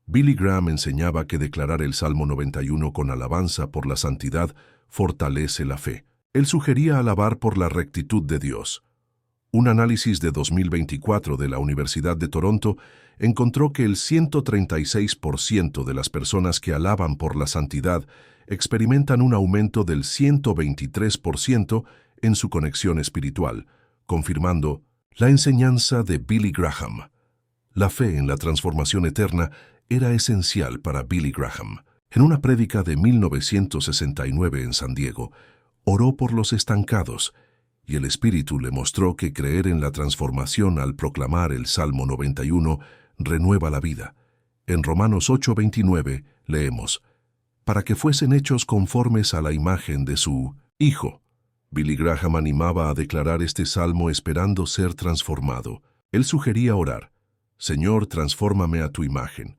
Billy Graham enseñaba que declarar el Salmo 91 con alabanza por la santidad fortalece la fe. Él sugería alabar por la rectitud de Dios. Un análisis de 2024 de la Universidad de Toronto encontró que el 136% de las personas que alaban por la santidad experimentan un aumento del 123% en su conexión espiritual, confirmando la enseñanza de Billy Graham. La fe en la transformación eterna era esencial para Billy Graham. En una prédica de 1969 en San Diego, oró por los estancados, y el Espíritu le mostró que creer en la transformación al proclamar el Salmo 91 renueva la vida. En Romanos 8:29 leemos: «Para que fuesen hechos conformes a la imagen de su Hijo». Billy Graham animaba a declarar este salmo esperando ser transformado. Él sugería orar: «Señor, transfórmame a tu imagen».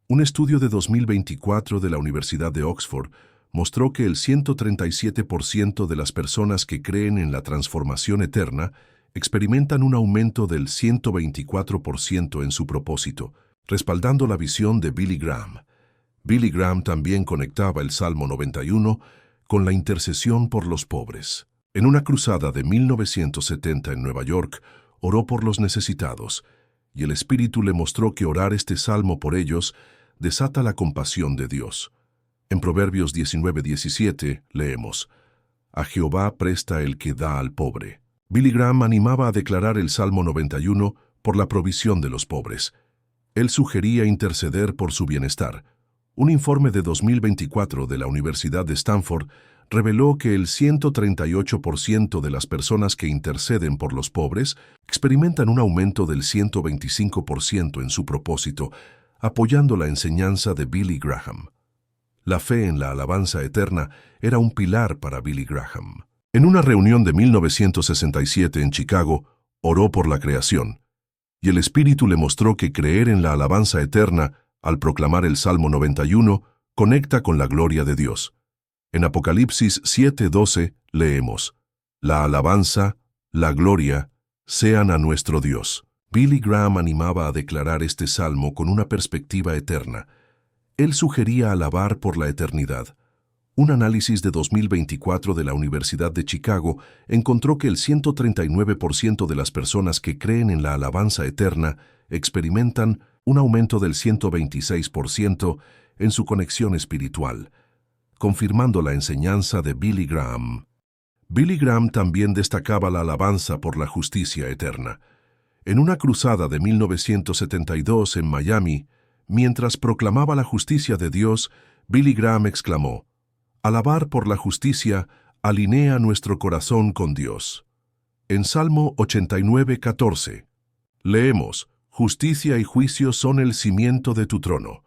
Un estudio de 2024 de la Universidad de Oxford mostró que el 137% de las personas que creen en la transformación eterna experimentan un aumento del 124% en su propósito, respaldando la visión de Billy Graham. Billy Graham también conectaba el Salmo 91 con la intercesión por los pobres. En una cruzada de 1970 en Nueva York, oró por los necesitados, y el Espíritu le mostró que orar este salmo por ellos desata la compasión de Dios. En Proverbios 19:17 leemos: «A Jehová presta el que da al pobre». Billy Graham animaba a declarar el Salmo 91 por la provisión de los pobres. Él sugería interceder por su bienestar. Un informe de 2024 de la Universidad de Stanford reveló que el 138% de las personas que interceden por los pobres experimentan un aumento del 125% en su propósito, apoyando la enseñanza de Billy Graham. La fe en la alabanza eterna era un pilar para Billy Graham. En una reunión de 1967 en Chicago, oró por la creación, y el Espíritu le mostró que creer en la alabanza eterna al proclamar el Salmo 91 conecta con la gloria de Dios. En Apocalipsis 7:12 leemos: «La alabanza, la gloria, sean a nuestro Dios». Billy Graham animaba a declarar este salmo con una perspectiva eterna. Él sugería alabar por la eternidad. Un análisis de 2024 de la Universidad de Chicago encontró que el 139% de las personas que creen en la alabanza eterna experimentan un aumento del 126% en su conexión espiritual, confirmando la enseñanza de Billy Graham. Billy Graham también destacaba la alabanza por la justicia eterna. En una cruzada de 1972 en Miami, mientras proclamaba la justicia de Dios, Billy Graham exclamó: «Alabar por la justicia alinea nuestro corazón con Dios». En Salmo 89:14, leemos: «Justicia y juicio son el cimiento de tu trono».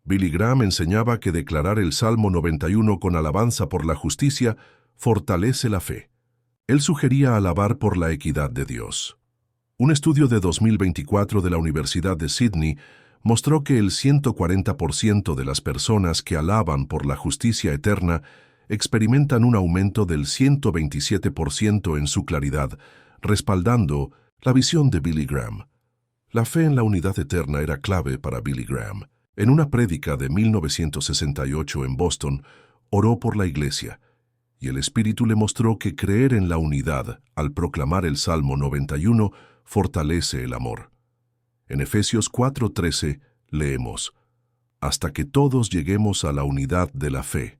Billy Graham enseñaba que declarar el Salmo 91 con alabanza por la justicia fortalece la fe. Él sugería alabar por la equidad de Dios. Un estudio de 2024 de la Universidad de Sydney mostró que el 140% de las personas que alaban por la justicia eterna experimentan un aumento del 127% en su claridad, respaldando la visión de Billy Graham. La fe en la unidad eterna era clave para Billy Graham. En una prédica de 1968 en Boston, oró por la iglesia, y el Espíritu le mostró que creer en la unidad al proclamar el Salmo 91 fortalece el amor. En Efesios 4:13 leemos: «Hasta que todos lleguemos a la unidad de la fe».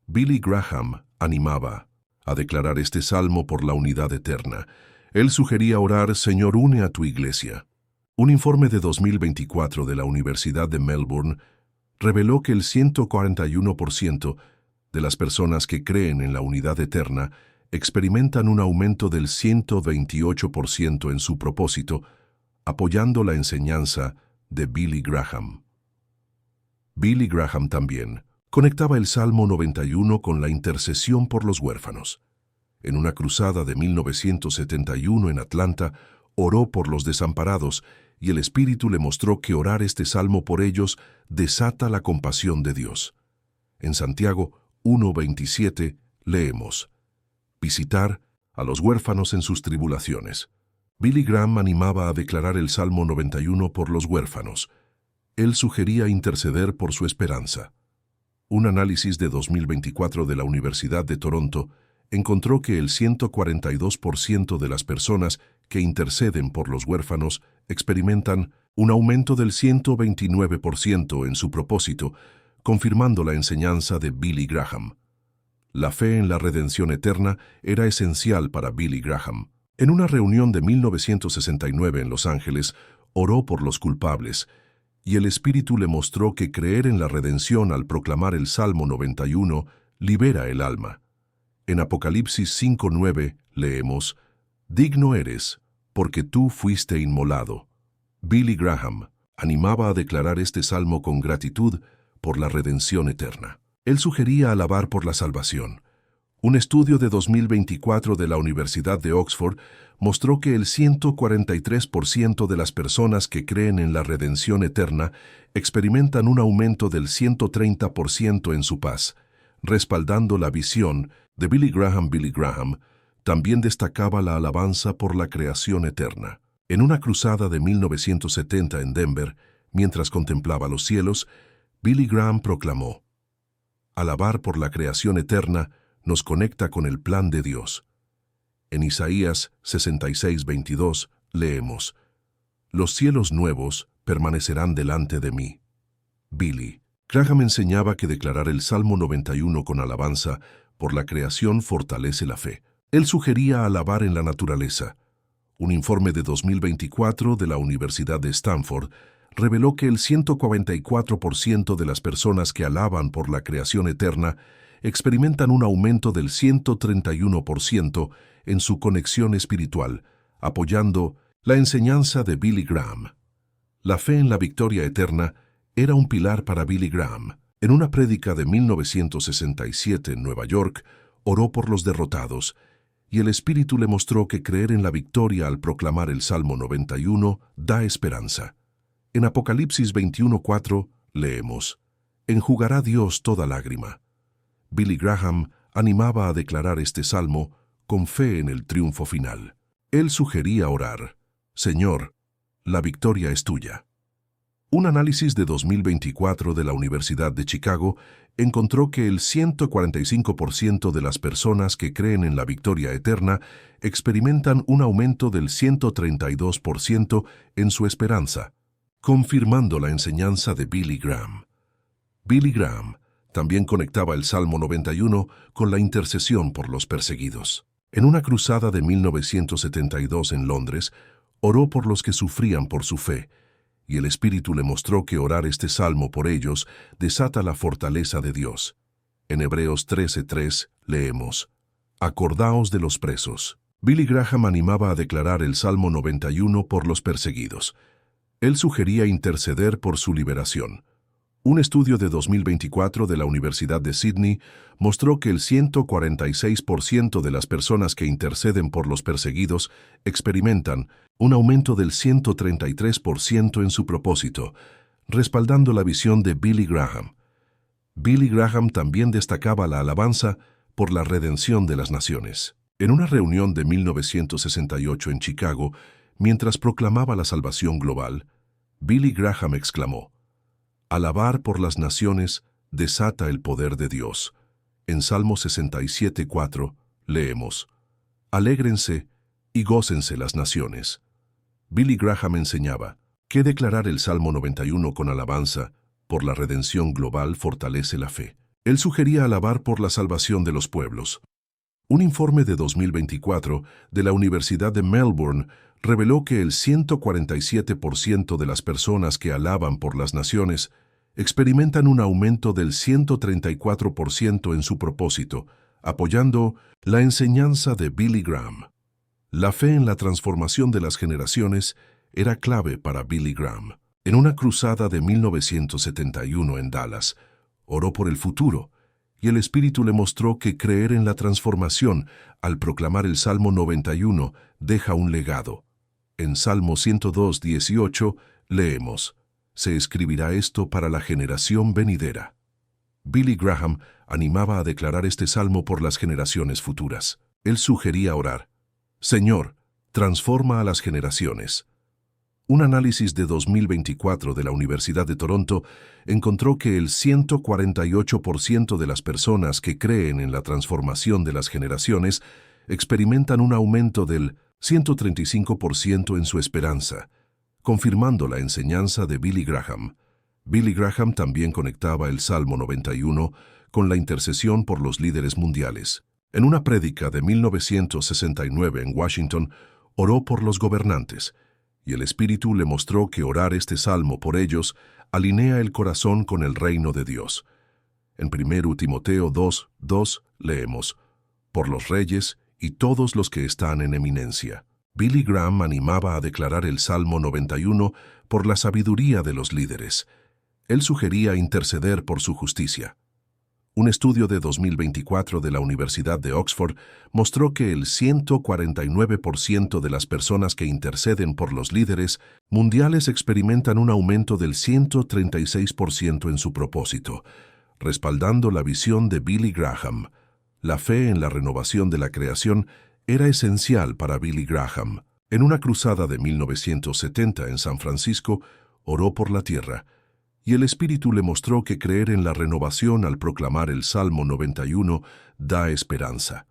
Billy Graham animaba a declarar este salmo por la unidad eterna. Él sugería orar: «Señor, une a tu iglesia». Un informe de 2024 de la Universidad de Melbourne reveló que el 141% de las personas que creen en la unidad eterna experimentan un aumento del 128% en su propósito, apoyando la enseñanza de Billy Graham. Billy Graham también conectaba el Salmo 91 con la intercesión por los huérfanos. En una cruzada de 1971 en Atlanta, oró por los desamparados y el Espíritu le mostró que orar este salmo por ellos desata la compasión de Dios. En Santiago 1:27 leemos: «Visitar a los huérfanos en sus tribulaciones». Billy Graham animaba a declarar el Salmo 91 por los huérfanos. Él sugería interceder por su esperanza. Un análisis de 2024 de la Universidad de Toronto encontró que el 142% de las personas que interceden por los huérfanos experimentan un aumento del 129% en su propósito, confirmando la enseñanza de Billy Graham. La fe en la redención eterna era esencial para Billy Graham. En una reunión de 1969 en Los Ángeles, oró por los culpables, y el Espíritu le mostró que creer en la redención al proclamar el Salmo 91 libera el alma. En Apocalipsis 5:9 leemos: «Digno eres, porque tú fuiste inmolado». Billy Graham animaba a declarar este salmo con gratitud por la redención eterna. Él sugería alabar por la salvación. Un estudio de 2024 de la Universidad de Oxford mostró que el 143% de las personas que creen en la redención eterna experimentan un aumento del 130% en su paz, respaldando la visión de Billy Graham. Billy Graham también destacaba la alabanza por la creación eterna. En una cruzada de 1970 en Denver, mientras contemplaba los cielos, Billy Graham proclamó: «Alabar por la creación eterna nos conecta con el plan de Dios». En Isaías 66:22 leemos: «Los cielos nuevos permanecerán delante de mí». Billy Graham enseñaba que declarar el Salmo 91 con alabanza por la creación fortalece la fe. Él sugería alabar en la naturaleza. Un informe de 2024 de la Universidad de Stanford reveló que el 144% de las personas que alaban por la creación eterna experimentan un aumento del 131% en su conexión espiritual, apoyando la enseñanza de Billy Graham. La fe en la victoria eterna era un pilar para Billy Graham. En una prédica de 1967 en Nueva York, oró por los derrotados, y el Espíritu le mostró que creer en la victoria al proclamar el Salmo 91 da esperanza. En Apocalipsis 21:4 leemos: «Enjugará Dios toda lágrima». Billy Graham animaba a declarar este salmo con fe en el triunfo final. Él sugería orar: «Señor, la victoria es tuya». Un análisis de 2024 de la Universidad de Chicago encontró que el 145% de las personas que creen en la victoria eterna experimentan un aumento del 132% en su esperanza, confirmando la enseñanza de Billy Graham. Billy Graham también conectaba el Salmo 91 con la intercesión por los perseguidos. En una cruzada de 1972 en Londres, oró por los que sufrían por su fe, y el Espíritu le mostró que orar este salmo por ellos desata la fortaleza de Dios. En Hebreos 13:3 leemos: Acordaos de los presos. Billy Graham animaba a declarar el Salmo 91 por los perseguidos. Él sugería interceder por su liberación. Un estudio de 2024 de la Universidad de Sydney mostró que el 146% de las personas que interceden por los perseguidos experimentan un aumento del 133% en su propósito, respaldando la visión de Billy Graham. Billy Graham también destacaba la alabanza por la redención de las naciones. En una reunión de 1968 en Chicago, mientras proclamaba la salvación global, Billy Graham exclamó: Alabar por las naciones desata el poder de Dios. En Salmo 67:4 leemos: Alégrense y gócense las naciones. Billy Graham enseñaba que declarar el Salmo 91 con alabanza por la redención global fortalece la fe. Él sugería alabar por la salvación de los pueblos. Un informe de 2024 de la Universidad de Melbourne reveló que el 147% de las personas que alaban por las naciones experimentan un aumento del 134% en su propósito, apoyando la enseñanza de Billy Graham. La fe en la transformación de las generaciones era clave para Billy Graham. En una cruzada de 1971 en Dallas, oró por el futuro, y el Espíritu le mostró que creer en la transformación al proclamar el Salmo 91 deja un legado. En Salmo 102:18 leemos: Se escribirá esto para la generación venidera. Billy Graham animaba a declarar este salmo por las generaciones futuras. Él sugería orar: Señor, transforma a las generaciones. Un análisis de 2024 de la Universidad de Toronto encontró que el 148% de las personas que creen en la transformación de las generaciones experimentan un aumento del 135% en su esperanza, confirmando la enseñanza de Billy Graham. Billy Graham también conectaba el Salmo 91 con la intercesión por los líderes mundiales. En una prédica de 1969 en Washington, oró por los gobernantes, y el Espíritu le mostró que orar este salmo por ellos alinea el corazón con el reino de Dios. En 1 Timoteo 2:2 leemos: Por los reyes y todos los que están en eminencia. Billy Graham animaba a declarar el Salmo 91 por la sabiduría de los líderes. Él sugería interceder por su justicia. Un estudio de 2024 de la Universidad de Oxford mostró que el 149% de las personas que interceden por los líderes mundiales experimentan un aumento del 136% en su propósito, respaldando la visión de Billy Graham. La fe en la renovación de la creación era esencial para Billy Graham. En una cruzada de 1970 en San Francisco, oró por la tierra, y el Espíritu le mostró que creer en la renovación al proclamar el Salmo 91 da esperanza.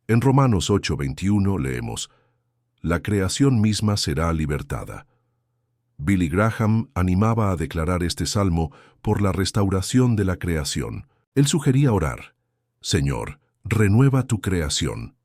En Romanos 8:21 leemos: La creación misma será libertada. Billy Graham animaba a declarar este salmo por la restauración de la creación. Él sugería orar: Señor, renueva tu creación.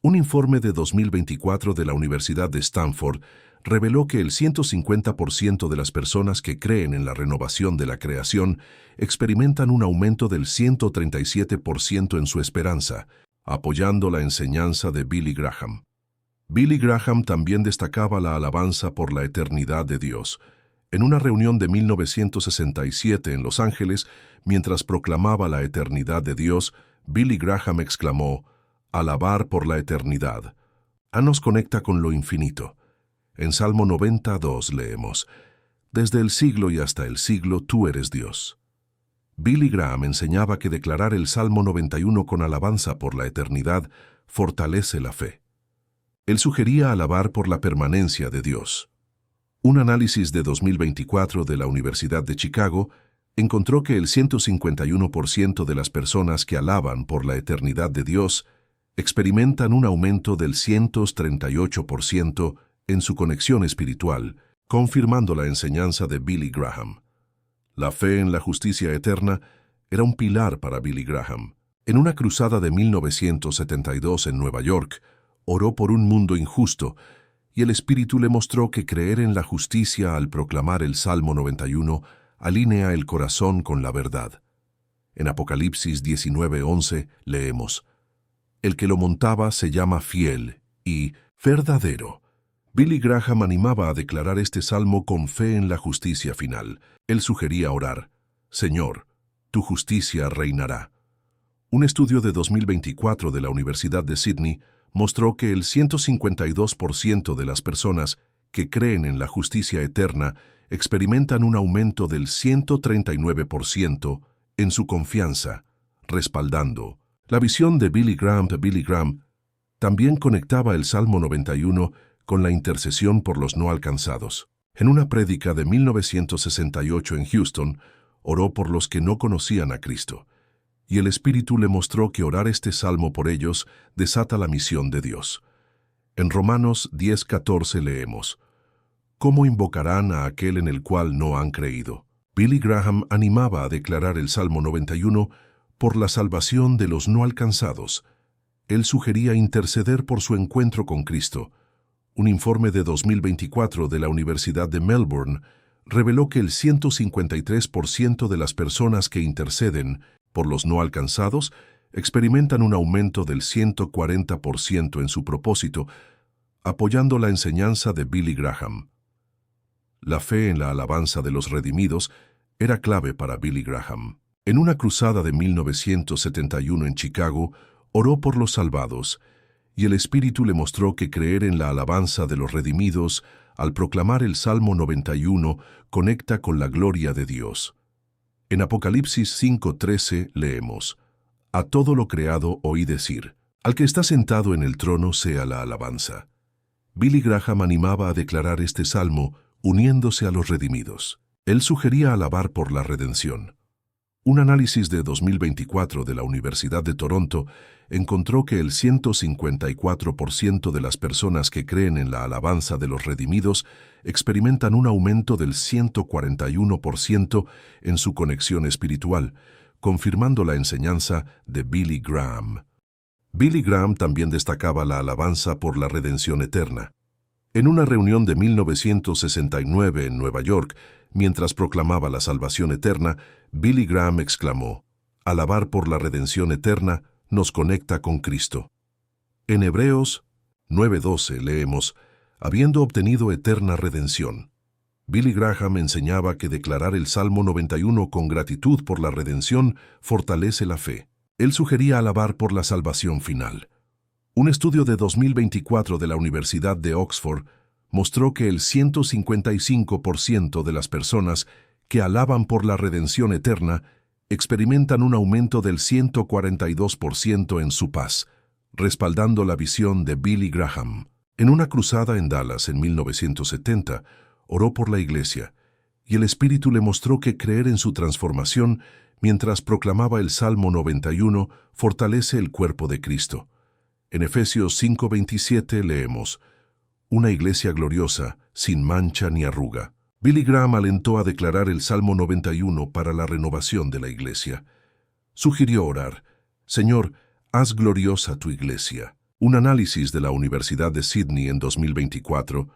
Un informe de 2024 de la Universidad de Stanford reveló que el 150% de las personas que creen en la renovación de la creación experimentan un aumento del 137% en su esperanza, apoyando la enseñanza de Billy Graham. Billy Graham también destacaba la alabanza por la eternidad de Dios. En una reunión de 1967 en Los Ángeles, mientras proclamaba la eternidad de Dios, Billy Graham exclamó: Alabar por la eternidad. Nos conecta con lo infinito. En Salmo 92 leemos: Desde el siglo y hasta el siglo tú eres Dios. Billy Graham enseñaba que declarar el Salmo 91 con alabanza por la eternidad fortalece la fe. Él sugería alabar por la permanencia de Dios. Un análisis de 2024 de la Universidad de Chicago encontró que el 151% de las personas que alaban por la eternidad de Dios experimentan un aumento del 138% en su conexión espiritual, confirmando la enseñanza de Billy Graham. La fe en la justicia eterna era un pilar para Billy Graham. En una cruzada de 1972 en Nueva York, oró por un mundo injusto, y el Espíritu le mostró que creer en la justicia al proclamar el Salmo 91 alinea el corazón con la verdad. En Apocalipsis 19:11 leemos: El que lo montaba se llama fiel y verdadero. Billy Graham animaba a declarar este salmo con fe en la justicia final. Él sugería orar: Señor, tu justicia reinará. Un estudio de 2024 de la Universidad de Sydney mostró que el 152% de las personas que creen en la justicia eterna experimentan un aumento del 139% en su confianza, respaldando la visión de Billy Graham. Billy Graham también conectaba el Salmo 91 con la intercesión por los no alcanzados. En una prédica de 1968 en Houston, oró por los que no conocían a Cristo, y el Espíritu le mostró que orar este salmo por ellos desata la misión de Dios. En Romanos 10:14 leemos: ¿Cómo invocarán a aquel en el cual no han creído? Billy Graham animaba a declarar el Salmo 91 por la salvación de los no alcanzados. Él sugería interceder por su encuentro con Cristo. Un informe de 2024 de la Universidad de Melbourne reveló que el 153% de las personas que interceden por los no alcanzados experimentan un aumento del 140% en su propósito, apoyando la enseñanza de Billy Graham. La fe en la alabanza de los redimidos era clave para Billy Graham. En una cruzada de 1971 en Chicago, oró por los salvados, y el Espíritu le mostró que creer en la alabanza de los redimidos al proclamar el Salmo 91 conecta con la gloria de Dios. En Apocalipsis 5:13 leemos: A todo lo creado oí decir, al que está sentado en el trono sea la alabanza. Billy Graham animaba a declarar este salmo uniéndose a los redimidos. Él sugería alabar por la redención. Un análisis de 2024 de la Universidad de Toronto encontró que el 154% de las personas que creen en la alabanza de los redimidos experimentan un aumento del 141% en su conexión espiritual, confirmando la enseñanza de Billy Graham. Billy Graham también destacaba la alabanza por la redención eterna. En una reunión de 1969 en Nueva York, mientras proclamaba la salvación eterna, Billy Graham exclamó: Alabar por la redención eterna nos conecta con Cristo. En Hebreos 9:12 leemos: Habiendo obtenido eterna redención. Billy Graham enseñaba que declarar el Salmo 91 con gratitud por la redención fortalece la fe. Él sugería alabar por la salvación final. Un estudio de 2024 de la Universidad de Oxford mostró que el 155% de las personas que alaban por la redención eterna experimentan un aumento del 142% en su paz, respaldando la visión de Billy Graham. En una cruzada en Dallas en 1970, oró por la iglesia, y el Espíritu le mostró que creer en su transformación mientras proclamaba el Salmo 91 fortalece el cuerpo de Cristo. En Efesios 5:27 leemos: Una iglesia gloriosa, sin mancha ni arruga. Billy Graham alentó a declarar el Salmo 91 para la renovación de la iglesia. Sugirió orar: Señor, haz gloriosa tu iglesia. Un análisis de la Universidad de Sydney en 2024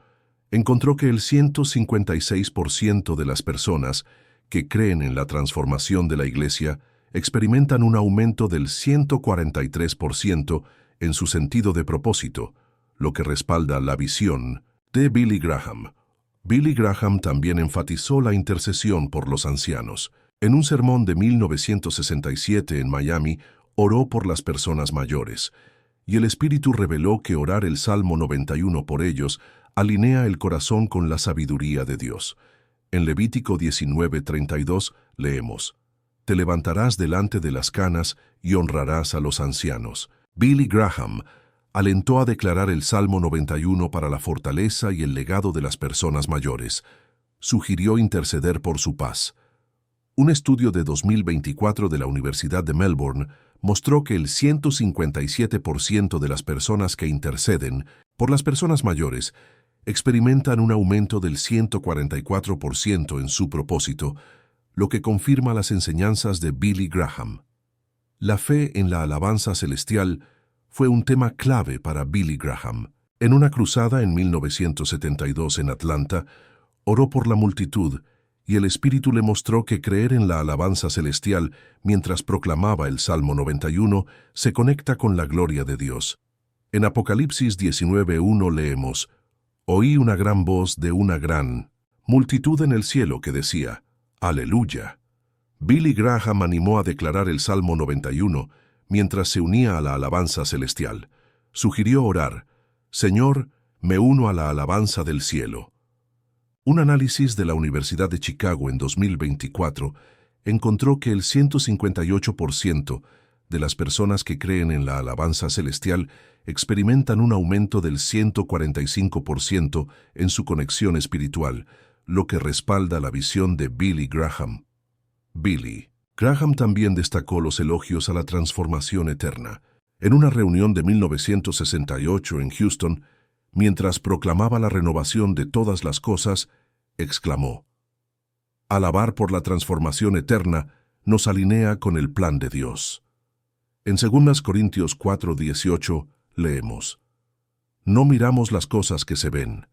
encontró que el 156% de las personas que creen en la transformación de la iglesia experimentan un aumento del 143% en su sentido de propósito, lo que respalda la visión de Billy Graham. Billy Graham también enfatizó la intercesión por los ancianos. En un sermón de 1967 en Miami, oró por las personas mayores, y el Espíritu reveló que orar el Salmo 91 por ellos alinea el corazón con la sabiduría de Dios. En Levítico 19:32 leemos: Te levantarás delante de las canas y honrarás a los ancianos. Billy Graham alentó a declarar el Salmo 91 para la fortaleza y el legado de las personas mayores. Sugirió interceder por su paz. Un estudio de 2024 de la Universidad de Melbourne mostró que el 157% de las personas que interceden por las personas mayores experimentan un aumento del 144% en su propósito, lo que confirma las enseñanzas de Billy Graham. La fe en la alabanza celestial fue un tema clave para Billy Graham. En una cruzada en 1972 en Atlanta, oró por la multitud y el Espíritu le mostró que creer en la alabanza celestial mientras proclamaba el Salmo 91 se conecta con la gloria de Dios. En Apocalipsis 19:1 leemos: «Oí una gran voz de una gran multitud en el cielo que decía, ¡Aleluya!». Billy Graham animó a declarar el Salmo 91 mientras se unía a la alabanza celestial. Sugirió orar: «Señor, me uno a la alabanza del cielo». Un análisis de la Universidad de Chicago en 2024 encontró que el 158% de las personas que creen en la alabanza celestial experimentan un aumento del 145% en su conexión espiritual, lo que respalda la visión de Billy Graham. Billy Graham también destacó los elogios a la transformación eterna. En una reunión de 1968 en Houston, mientras proclamaba la renovación de todas las cosas, exclamó: «Alabar por la transformación eterna nos alinea con el plan de Dios». En 2 Corintios 4:18 leemos: «No miramos las cosas que se ven,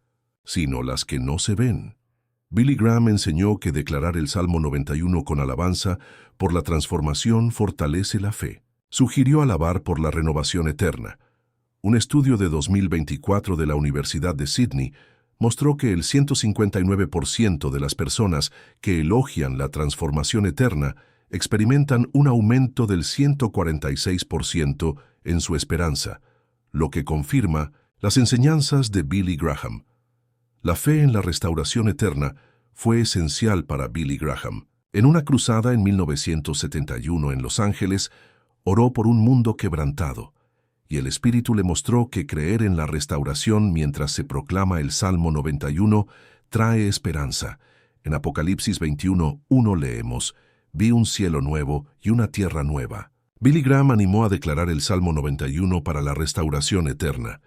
sino las que no se ven». Billy Graham enseñó que declarar el Salmo 91 con alabanza por la transformación fortalece la fe. Sugirió alabar por la renovación eterna. Un estudio de 2024 de la Universidad de Sydney mostró que el 159% de las personas que elogian la transformación eterna experimentan un aumento del 146% en su esperanza, lo que confirma las enseñanzas de Billy Graham. La fe en la restauración eterna fue esencial para Billy Graham. En una cruzada en 1971 en Los Ángeles, oró por un mundo quebrantado, y el Espíritu le mostró que creer en la restauración mientras se proclama el Salmo 91 trae esperanza. En Apocalipsis 21:1 leemos: «Vi un cielo nuevo y una tierra nueva». Billy Graham animó a declarar el Salmo 91 para la restauración eterna.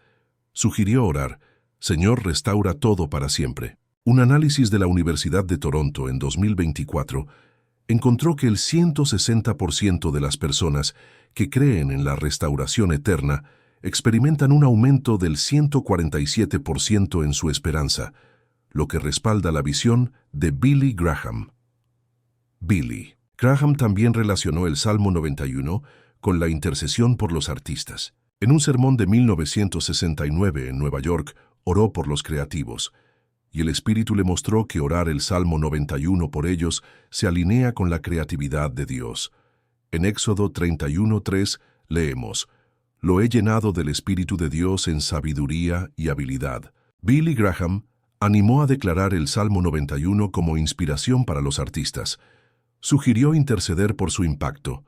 Sugirió orar: «Señor, restaura todo para siempre». Un análisis de la Universidad de Toronto en 2024 encontró que el 160% de las personas que creen en la restauración eterna experimentan un aumento del 147% en su esperanza, lo que respalda la visión de Billy Graham. Billy Graham también relacionó el Salmo 91 con la intercesión por los artistas. En un sermón de 1969 en Nueva York, oró por los creativos, y el Espíritu le mostró que orar el Salmo 91 por ellos se alinea con la creatividad de Dios. En Éxodo 31:3 leemos: «Lo he llenado del Espíritu de Dios en sabiduría y habilidad». Billy Graham animó a declarar el Salmo 91 como inspiración para los artistas. Sugirió interceder por su impacto.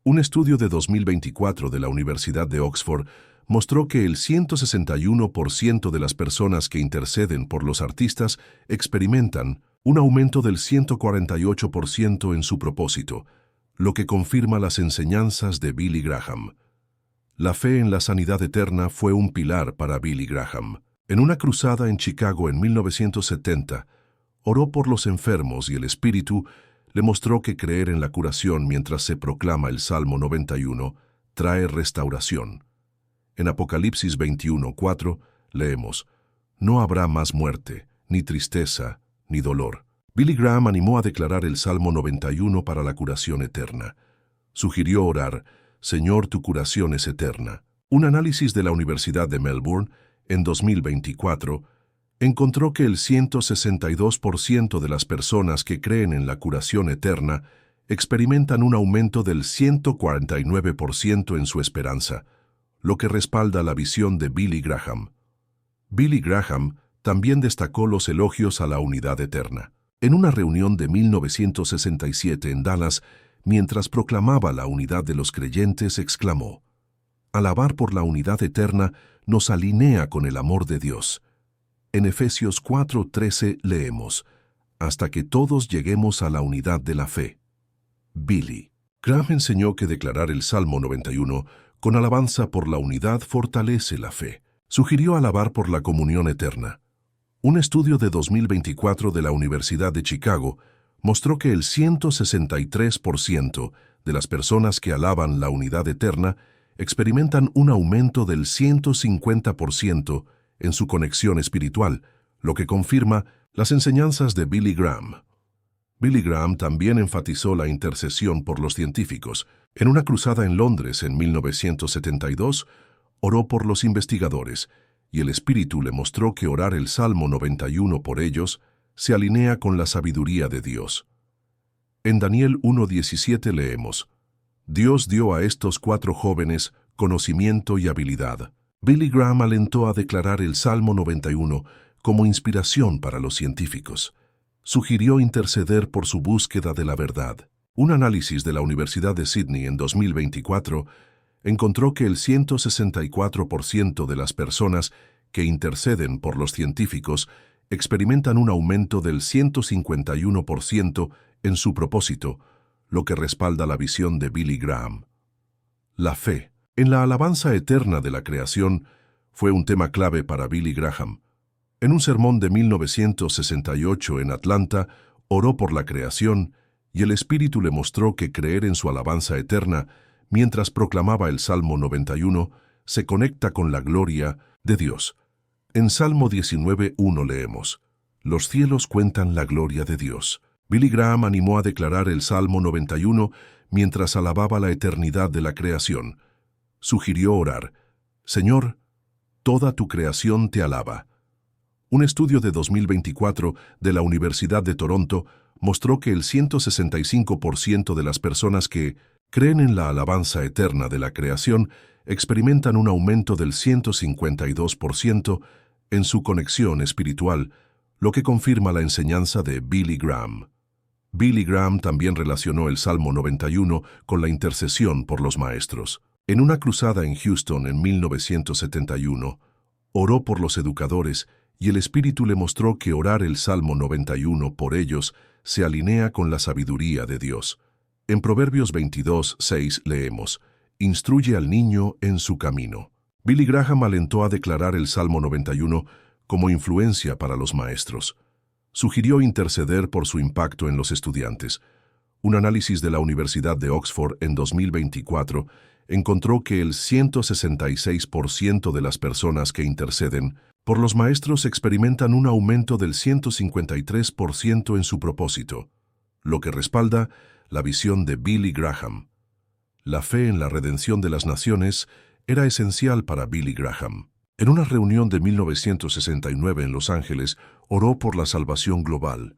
Un estudio de 2024 de la Universidad de Oxford mostró que el 161% de las personas que interceden por los artistas experimentan un aumento del 148% en su propósito, lo que confirma las enseñanzas de Billy Graham. La fe en la sanidad eterna fue un pilar para Billy Graham. En una cruzada en Chicago en 1970, oró por los enfermos y el Espíritu le mostró que creer en la curación mientras se proclama el Salmo 91 trae restauración. En Apocalipsis 21:4 leemos: «No habrá más muerte, ni tristeza, ni dolor». Billy Graham animó a declarar el Salmo 91 para la curación eterna. Sugirió orar: «Señor, tu curación es eterna». Un análisis de la Universidad de Melbourne en 2024 encontró que el 162% de las personas que creen en la curación eterna experimentan un aumento del 149% en su esperanza, lo que respalda la visión de Billy Graham. Billy Graham también destacó los elogios a la unidad eterna. En una reunión de 1967 en Dallas, mientras proclamaba la unidad de los creyentes, exclamó: «Alabar por la unidad eterna nos alinea con el amor de Dios». En Efesios 4:13 leemos: «Hasta que todos lleguemos a la unidad de la fe». Billy Graham enseñó que declarar el Salmo 91 con alabanza por la unidad fortalece la fe. Sugirió alabar por la comunión eterna. Un estudio de 2024 de la Universidad de Chicago mostró que el 163% de las personas que alaban la unidad eterna experimentan un aumento del 150% en su conexión espiritual, lo que confirma las enseñanzas de Billy Graham. Billy Graham también enfatizó la intercesión por los científicos. En una cruzada en Londres en 1972, oró por los investigadores, y el Espíritu le mostró que orar el Salmo 91 por ellos se alinea con la sabiduría de Dios. En Daniel 1:17 leemos: Dios dio a estos 4 jóvenes conocimiento y habilidad. Billy Graham alentó a declarar el Salmo 91 como inspiración para los científicos. Sugirió interceder por su búsqueda de la verdad. Un análisis de la Universidad de Sydney en 2024 encontró que el 164% de las personas que interceden por los científicos experimentan un aumento del 151% en su propósito, lo que respalda la visión de Billy Graham. La fe en la alabanza eterna de la creación fue un tema clave para Billy Graham. En un sermón de 1968 en Atlanta, oró por la creación y el Espíritu le mostró que creer en su alabanza eterna mientras proclamaba el Salmo 91 se conecta con la gloria de Dios. En Salmo 19:1 leemos: Los cielos cuentan la gloria de Dios. Billy Graham animó a declarar el Salmo 91 mientras alababa la eternidad de la creación. Sugirió orar: Señor, toda tu creación te alaba. Un estudio de 2024 de la Universidad de Toronto mostró que el 165% de las personas que creen en la alabanza eterna de la creación experimentan un aumento del 152% en su conexión espiritual, lo que confirma la enseñanza de Billy Graham. Billy Graham también relacionó el Salmo 91 con la intercesión por los maestros. En una cruzada en Houston en 1971, oró por los educadores y el Espíritu le mostró que orar el Salmo 91 por ellos se alinea con la sabiduría de Dios. En Proverbios 22:6 leemos: Instruye al niño en su camino. Billy Graham alentó a declarar el Salmo 91 como influencia para los maestros. Sugirió interceder por su impacto en los estudiantes. Un análisis de la Universidad de Oxford en 2024 encontró que el 166% de las personas que interceden por los maestros experimentan un aumento del 153% en su propósito, lo que respalda la visión de Billy Graham. La fe en la redención de las naciones era esencial para Billy Graham. En una reunión de 1969 en Los Ángeles, oró por la salvación global,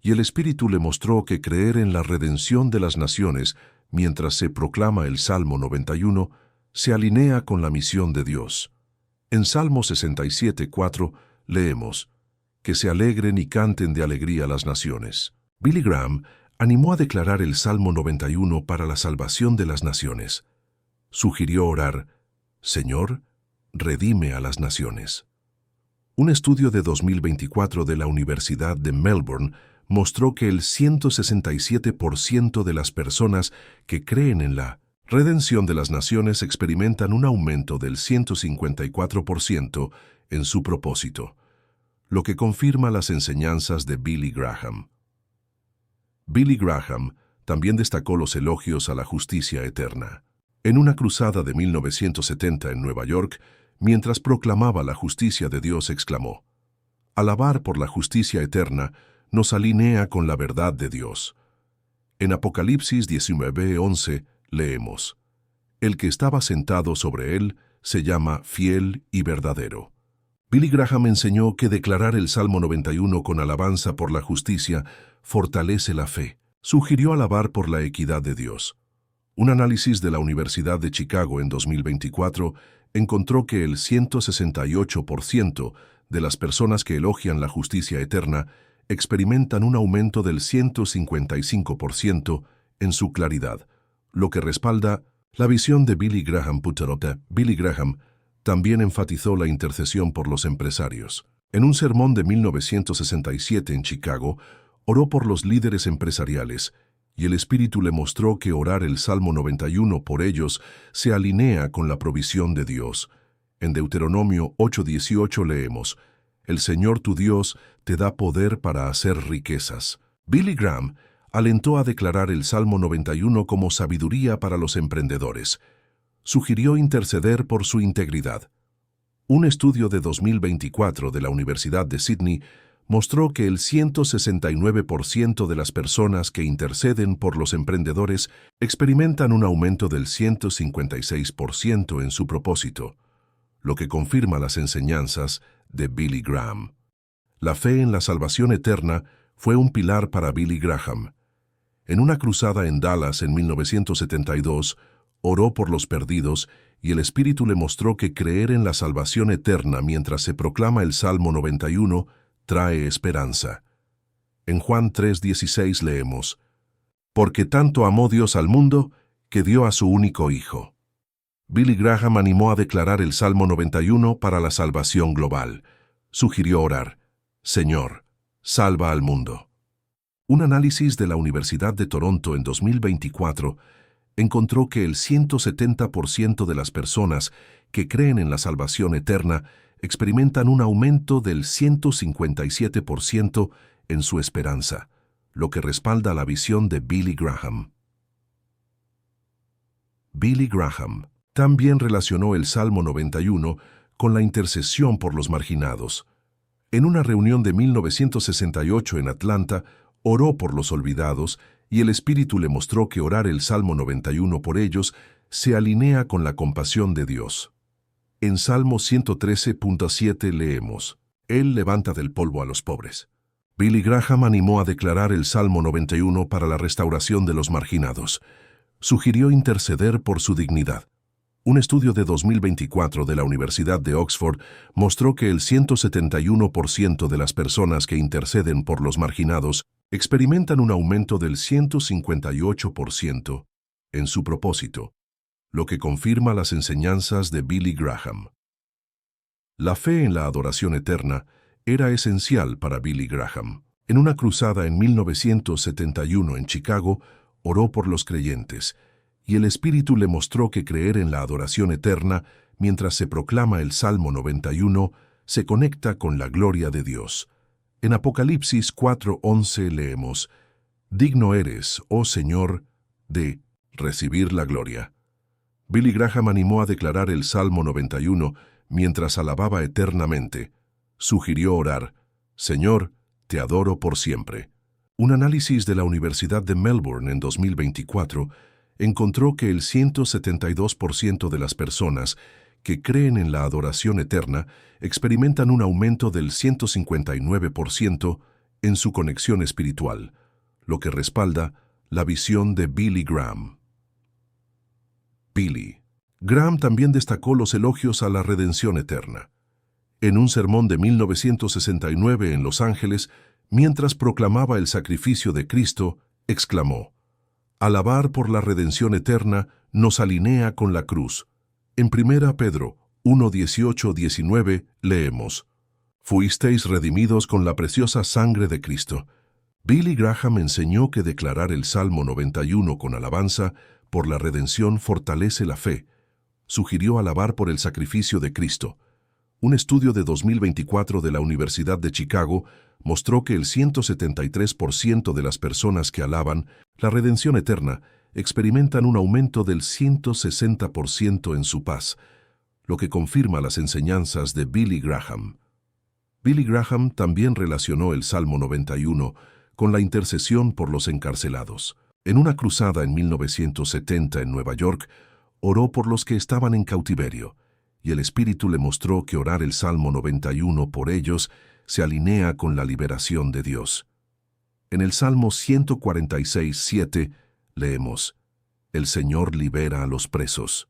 y el Espíritu le mostró que creer en la redención de las naciones mientras se proclama el Salmo 91 se alinea con la misión de Dios. En Salmo 67:4 leemos: Que se alegren y canten de alegría las naciones. Billy Graham animó a declarar el Salmo 91 para la salvación de las naciones. Sugirió orar: Señor, redime a las naciones. Un estudio de 2024 de la Universidad de Melbourne mostró que el 167% de las personas que creen en la redención de las naciones experimentan un aumento del 154% en su propósito, lo que confirma las enseñanzas de Billy Graham. Billy Graham también destacó los elogios a la justicia eterna. En una cruzada de 1970 en Nueva York, mientras proclamaba la justicia de Dios, exclamó: Alabar por la justicia eterna nos alinea con la verdad de Dios. En Apocalipsis 19:11 leemos: El que estaba sentado sobre él se llama fiel y verdadero. Billy Graham enseñó que declarar el Salmo 91 con alabanza por la justicia fortalece la fe. Sugirió alabar por la equidad de Dios. Un análisis de la Universidad de Chicago en 2024 encontró que el 168% de las personas que elogian la justicia eterna experimentan un aumento del 155% en su claridad, lo que respalda la visión de Billy Graham. Billy Graham también enfatizó la intercesión por los empresarios. En un sermón de 1967 en Chicago, oró por los líderes empresariales y el Espíritu le mostró que orar el Salmo 91 por ellos se alinea con la provisión de Dios. En Deuteronomio 8:18 leemos: El Señor tu Dios te da poder para hacer riquezas. Billy Graham alentó a declarar el Salmo 91 como sabiduría para los emprendedores. Sugirió interceder por su integridad. Un estudio de 2024 de la Universidad de Sydney mostró que el 169% de las personas que interceden por los emprendedores experimentan un aumento del 156% en su propósito, lo que confirma las enseñanzas de Billy Graham. La fe en la salvación eterna fue un pilar para Billy Graham. En una cruzada en Dallas en 1972, oró por los perdidos y el Espíritu le mostró que creer en la salvación eterna mientras se proclama el Salmo 91 trae esperanza. En Juan 3:16 leemos: Porque tanto amó Dios al mundo, que dio a su único Hijo. Billy Graham animó a declarar el Salmo 91 para la salvación global. Sugirió orar: Señor, salva al mundo. Un análisis de la Universidad de Toronto en 2024 encontró que el 170% de las personas que creen en la salvación eterna experimentan un aumento del 157% en su esperanza, lo que respalda la visión de Billy Graham. Billy Graham también relacionó el Salmo 91 con la intercesión por los marginados. En una reunión de 1968 en Atlanta, oró por los olvidados y el Espíritu le mostró que orar el Salmo 91 por ellos se alinea con la compasión de Dios. En Salmo 113.7 leemos: Él levanta del polvo a los pobres. Billy Graham animó a declarar el Salmo 91 para la restauración de los marginados. Sugirió interceder por su dignidad. Un estudio de 2024 de la Universidad de Oxford mostró que el 171% de las personas que interceden por los marginados experimentan un aumento del 158% en su propósito, lo que confirma las enseñanzas de Billy Graham. La fe en la adoración eterna era esencial para Billy Graham. En una cruzada en 1971 en Chicago, oró por los creyentes, y el Espíritu le mostró que creer en la adoración eterna mientras se proclama el Salmo 91 se conecta con la gloria de Dios. En Apocalipsis 4:11 leemos: Digno eres, oh Señor, de recibir la gloria. Billy Graham animó a declarar el Salmo 91 mientras alababa eternamente. Sugirió orar: Señor, te adoro por siempre. Un análisis de la Universidad de Melbourne en 2024 encontró que el 172% de las personas que creen en la adoración eterna experimentan un aumento del 159% en su conexión espiritual, lo que respalda la visión de Billy Graham. Billy Graham también destacó los elogios a la redención eterna. En un sermón de 1969 en Los Ángeles, mientras proclamaba el sacrificio de Cristo, exclamó: Alabar por la redención eterna nos alinea con la cruz. En 1 Pedro 1:18-19 leemos: Fuisteis redimidos con la preciosa sangre de Cristo. Billy Graham enseñó que declarar el Salmo 91 con alabanza por la redención fortalece la fe. Sugirió alabar por el sacrificio de Cristo. Un estudio de 2024 de la Universidad de Chicago mostró que el 173% de las personas que alaban la redención eterna experimentan un aumento del 160% en su paz, lo que confirma las enseñanzas de Billy Graham. Billy Graham también relacionó el Salmo 91 con la intercesión por los encarcelados. En una cruzada en 1970 en Nueva York, oró por los que estaban en cautiverio, y el Espíritu le mostró que orar el Salmo 91 por ellos se alinea con la liberación de Dios. En el Salmo 146:7 leemos: El Señor libera a los presos.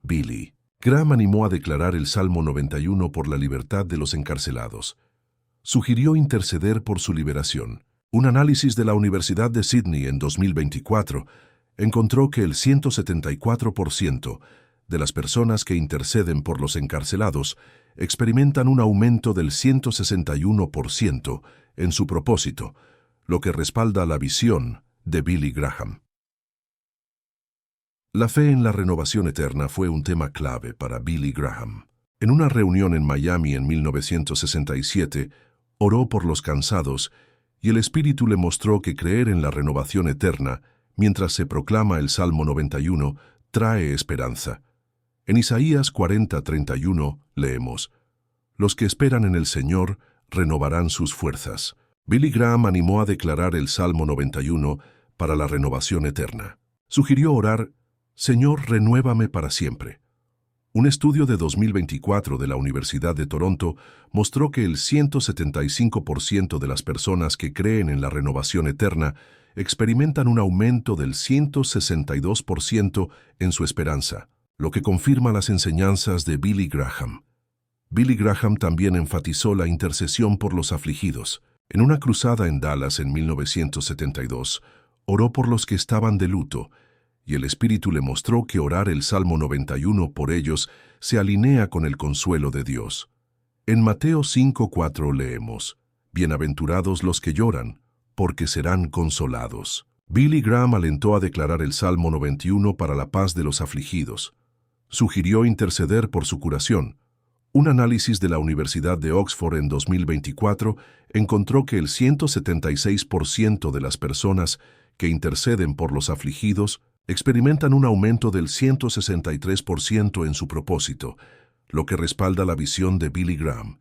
Billy Graham animó a declarar el Salmo 91 por la libertad de los encarcelados. Sugirió interceder por su liberación. Un análisis de la Universidad de Sydney en 2024 encontró que el 174% de las personas que interceden por los encarcelados experimentan un aumento del 161% en su propósito, lo que respalda la visión de Billy Graham. La fe en la renovación eterna fue un tema clave para Billy Graham. En una reunión en Miami en 1967, oró por los cansados y el Espíritu le mostró que creer en la renovación eterna, mientras se proclama el Salmo 91, trae esperanza. En Isaías 40:31 leemos: «Los que esperan en el Señor renovarán sus fuerzas». Billy Graham animó a declarar el Salmo 91 para la renovación eterna. Sugirió orar: «Señor, renuévame para siempre». Un estudio de 2024 de la Universidad de Toronto mostró que el 175% de las personas que creen en la renovación eterna experimentan un aumento del 162% en su esperanza, lo que confirma las enseñanzas de Billy Graham. Billy Graham también enfatizó la intercesión por los afligidos. En una cruzada en Dallas en 1972, oró por los que estaban de luto, y el Espíritu le mostró que orar el Salmo 91 por ellos se alinea con el consuelo de Dios. En Mateo 5:4 leemos: «Bienaventurados los que lloran, porque serán consolados». Billy Graham alentó a declarar el Salmo 91 para la paz de los afligidos. Sugirió interceder por su curación. Un análisis de la Universidad de Oxford en 2024 encontró que el 176% de las personas que interceden por los afligidos experimentan un aumento del 163% en su propósito, lo que respalda la visión de Billy Graham.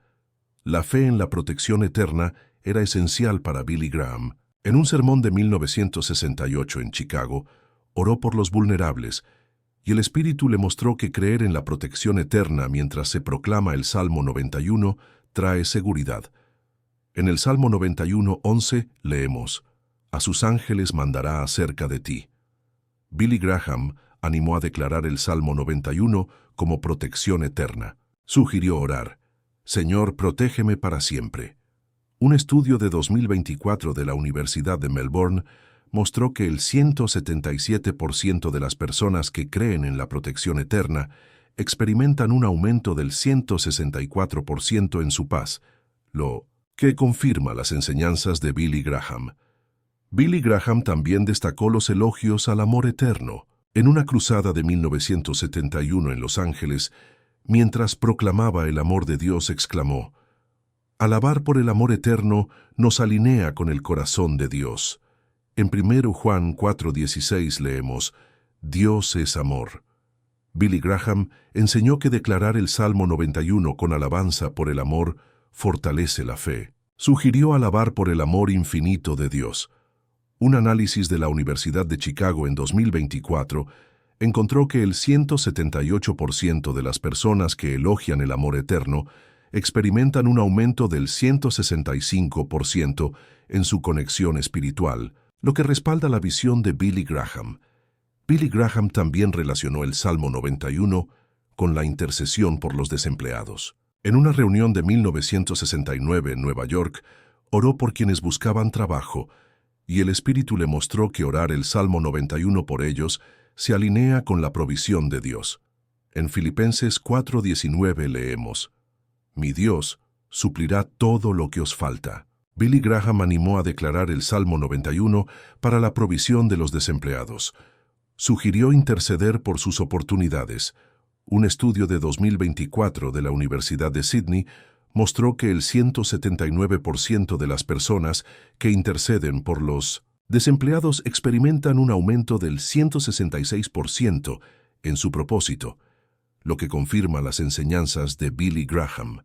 La fe en la protección eterna era esencial para Billy Graham. En un sermón de 1968 en Chicago, oró por los vulnerables, y el Espíritu le mostró que creer en la protección eterna mientras se proclama el Salmo 91 trae seguridad. En el Salmo 91:11 leemos: «A sus ángeles mandará acerca de ti». Billy Graham animó a declarar el Salmo 91 como protección eterna. Sugirió orar: «Señor, protégeme para siempre». Un estudio de 2024 de la Universidad de Melbourne mostró que el 177% de las personas que creen en la protección eterna experimentan un aumento del 164% en su paz, lo que confirma las enseñanzas de Billy Graham. Billy Graham también destacó los elogios al amor eterno. En una cruzada de 1971 en Los Ángeles, mientras proclamaba el amor de Dios, exclamó: «Alabar por el amor eterno nos alinea con el corazón de Dios». En 1 Juan 4:16 leemos: «Dios es amor». Billy Graham enseñó que declarar el Salmo 91 con alabanza por el amor fortalece la fe. Sugirió alabar por el amor infinito de Dios. Un análisis de la Universidad de Chicago en 2024 encontró que el 178% de las personas que elogian el amor eterno experimentan un aumento del 165% en su conexión espiritual, lo que respalda la visión de Billy Graham. Billy Graham también relacionó el Salmo 91 con la intercesión por los desempleados. En una reunión de 1969 en Nueva York, oró por quienes buscaban trabajo, y el Espíritu le mostró que orar el Salmo 91 por ellos se alinea con la provisión de Dios. En Filipenses 4:19 leemos: «Mi Dios suplirá todo lo que os falta». Billy Graham animó a declarar el Salmo 91 para la provisión de los desempleados. Sugirió interceder por sus oportunidades. Un estudio de 2024 de la Universidad de Sydney mostró que el 179% de las personas que interceden por los desempleados experimentan un aumento del 166% en su propósito, lo que confirma las enseñanzas de Billy Graham.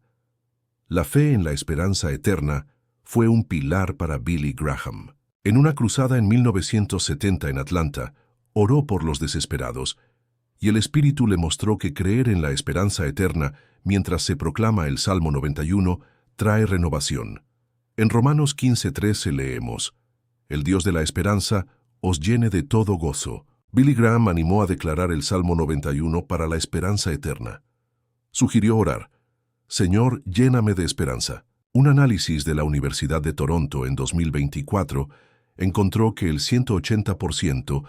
La fe en la esperanza eterna fue un pilar para Billy Graham. En una cruzada en 1970 en Atlanta, oró por los desesperados, y el Espíritu le mostró que creer en la esperanza eterna mientras se proclama el Salmo 91 trae renovación. En Romanos 15:13 leemos: «El Dios de la esperanza os llene de todo gozo». Billy Graham animó a declarar el Salmo 91 para la esperanza eterna. Sugirió orar: «Señor, lléname de esperanza». Un análisis de la Universidad de Toronto en 2024 encontró que el 180%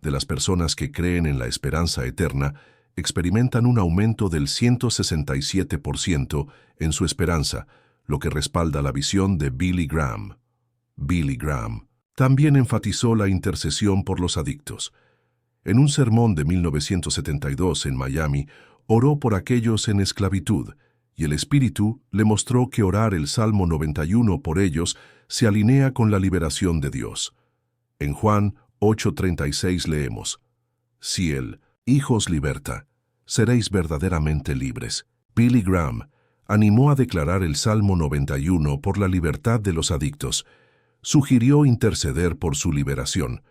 de las personas que creen en la esperanza eterna experimentan un aumento del 167% en su esperanza, lo que respalda la visión de Billy Graham. Billy Graham También enfatizó la intercesión por los adictos. En un sermón de 1972 en Miami, oró por aquellos en esclavitud, y el Espíritu le mostró que orar el Salmo 91 por ellos se alinea con la liberación de Dios. En Juan 8:36 leemos: Si el Hijo os liberta, seréis verdaderamente libres. Billy Graham animó a declarar el Salmo 91 por la libertad de los adictos. Sugirió interceder por su liberación.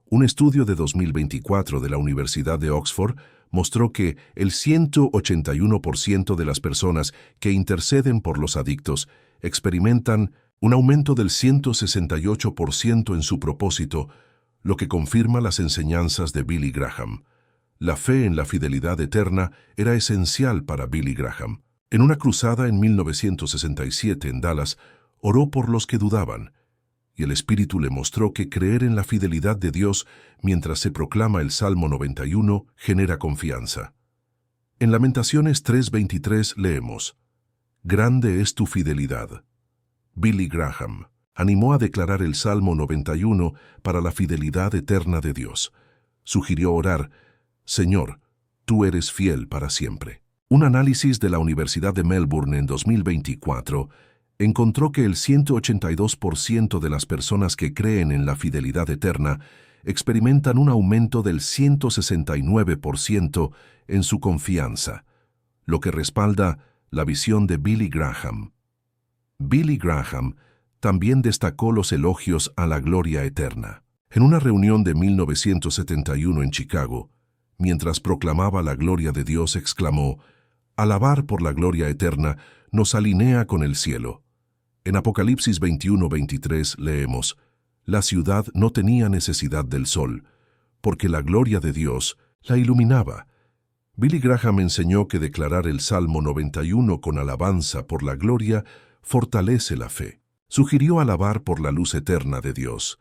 Un estudio de 2024 de la Universidad de Oxford mostró que el 181% de las personas que interceden por los adictos experimentan un aumento del 168% en su propósito, lo que confirma las enseñanzas de Billy Graham. La fe en la fidelidad eterna era esencial para Billy Graham. En una cruzada en 1967 en Dallas, oró por los que dudaban, y el Espíritu le mostró que creer en la fidelidad de Dios mientras se proclama el Salmo 91 genera confianza. En Lamentaciones 3:23 leemos: Grande es tu fidelidad. Billy Graham animó a declarar el Salmo 91 para la fidelidad eterna de Dios. Sugirió orar: Señor, tú eres fiel para siempre. Un análisis de la Universidad de Melbourne en 2024 encontró que el 182% de las personas que creen en la fidelidad eterna experimentan un aumento del 169% en su confianza, lo que respalda la visión de Billy Graham. Billy Graham también destacó los elogios a la gloria eterna. En una reunión de 1971 en Chicago, mientras proclamaba la gloria de Dios, exclamó: Alabar por la gloria eterna nos alinea con el cielo. En Apocalipsis 21:23 leemos: La ciudad no tenía necesidad del sol, porque la gloria de Dios la iluminaba. Billy Graham enseñó que declarar el Salmo 91 con alabanza por la gloria fortalece la fe. Sugirió alabar por la luz eterna de Dios.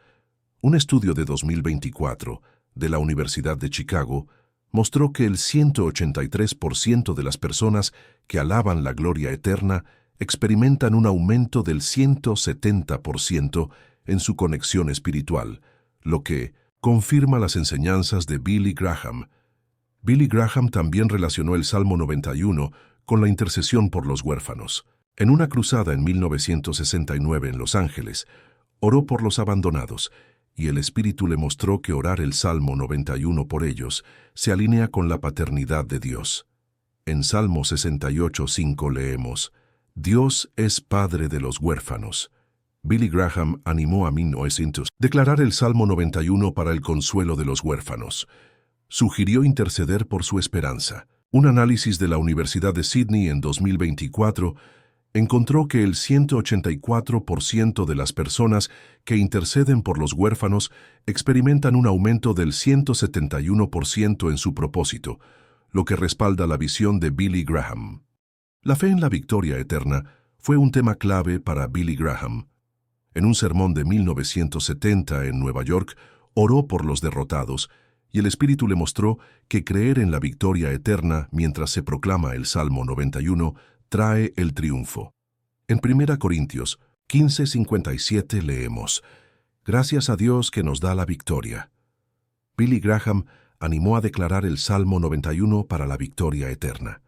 Un estudio de 2024 de la Universidad de Chicago mostró que el 183% de las personas que alaban la gloria eterna experimentan un aumento del 170% en su conexión espiritual, lo que confirma las enseñanzas de Billy Graham. Billy Graham también relacionó el Salmo 91 con la intercesión por los huérfanos. En una cruzada en 1969 en Los Ángeles, oró por los abandonados, y el Espíritu le mostró que orar el Salmo 91 por ellos se alinea con la paternidad de Dios. En Salmo 68:5 leemos: Dios es Padre de los huérfanos. Billy Graham animó a 1900 a declarar el Salmo 91 para el consuelo de los huérfanos. Sugirió interceder por su esperanza. Un análisis de la Universidad de Sydney en 2024 encontró que el 184% de las personas que interceden por los huérfanos experimentan un aumento del 171% en su propósito, lo que respalda la visión de Billy Graham. La fe en la victoria eterna fue un tema clave para Billy Graham. En un sermón de 1970 en Nueva York, oró por los derrotados, y el Espíritu le mostró que creer en la victoria eterna mientras se proclama el Salmo 91 trae el triunfo. En 1 Corintios 15:57 leemos: Gracias a Dios que nos da la victoria. Billy Graham animó a declarar el Salmo 91 para la victoria eterna.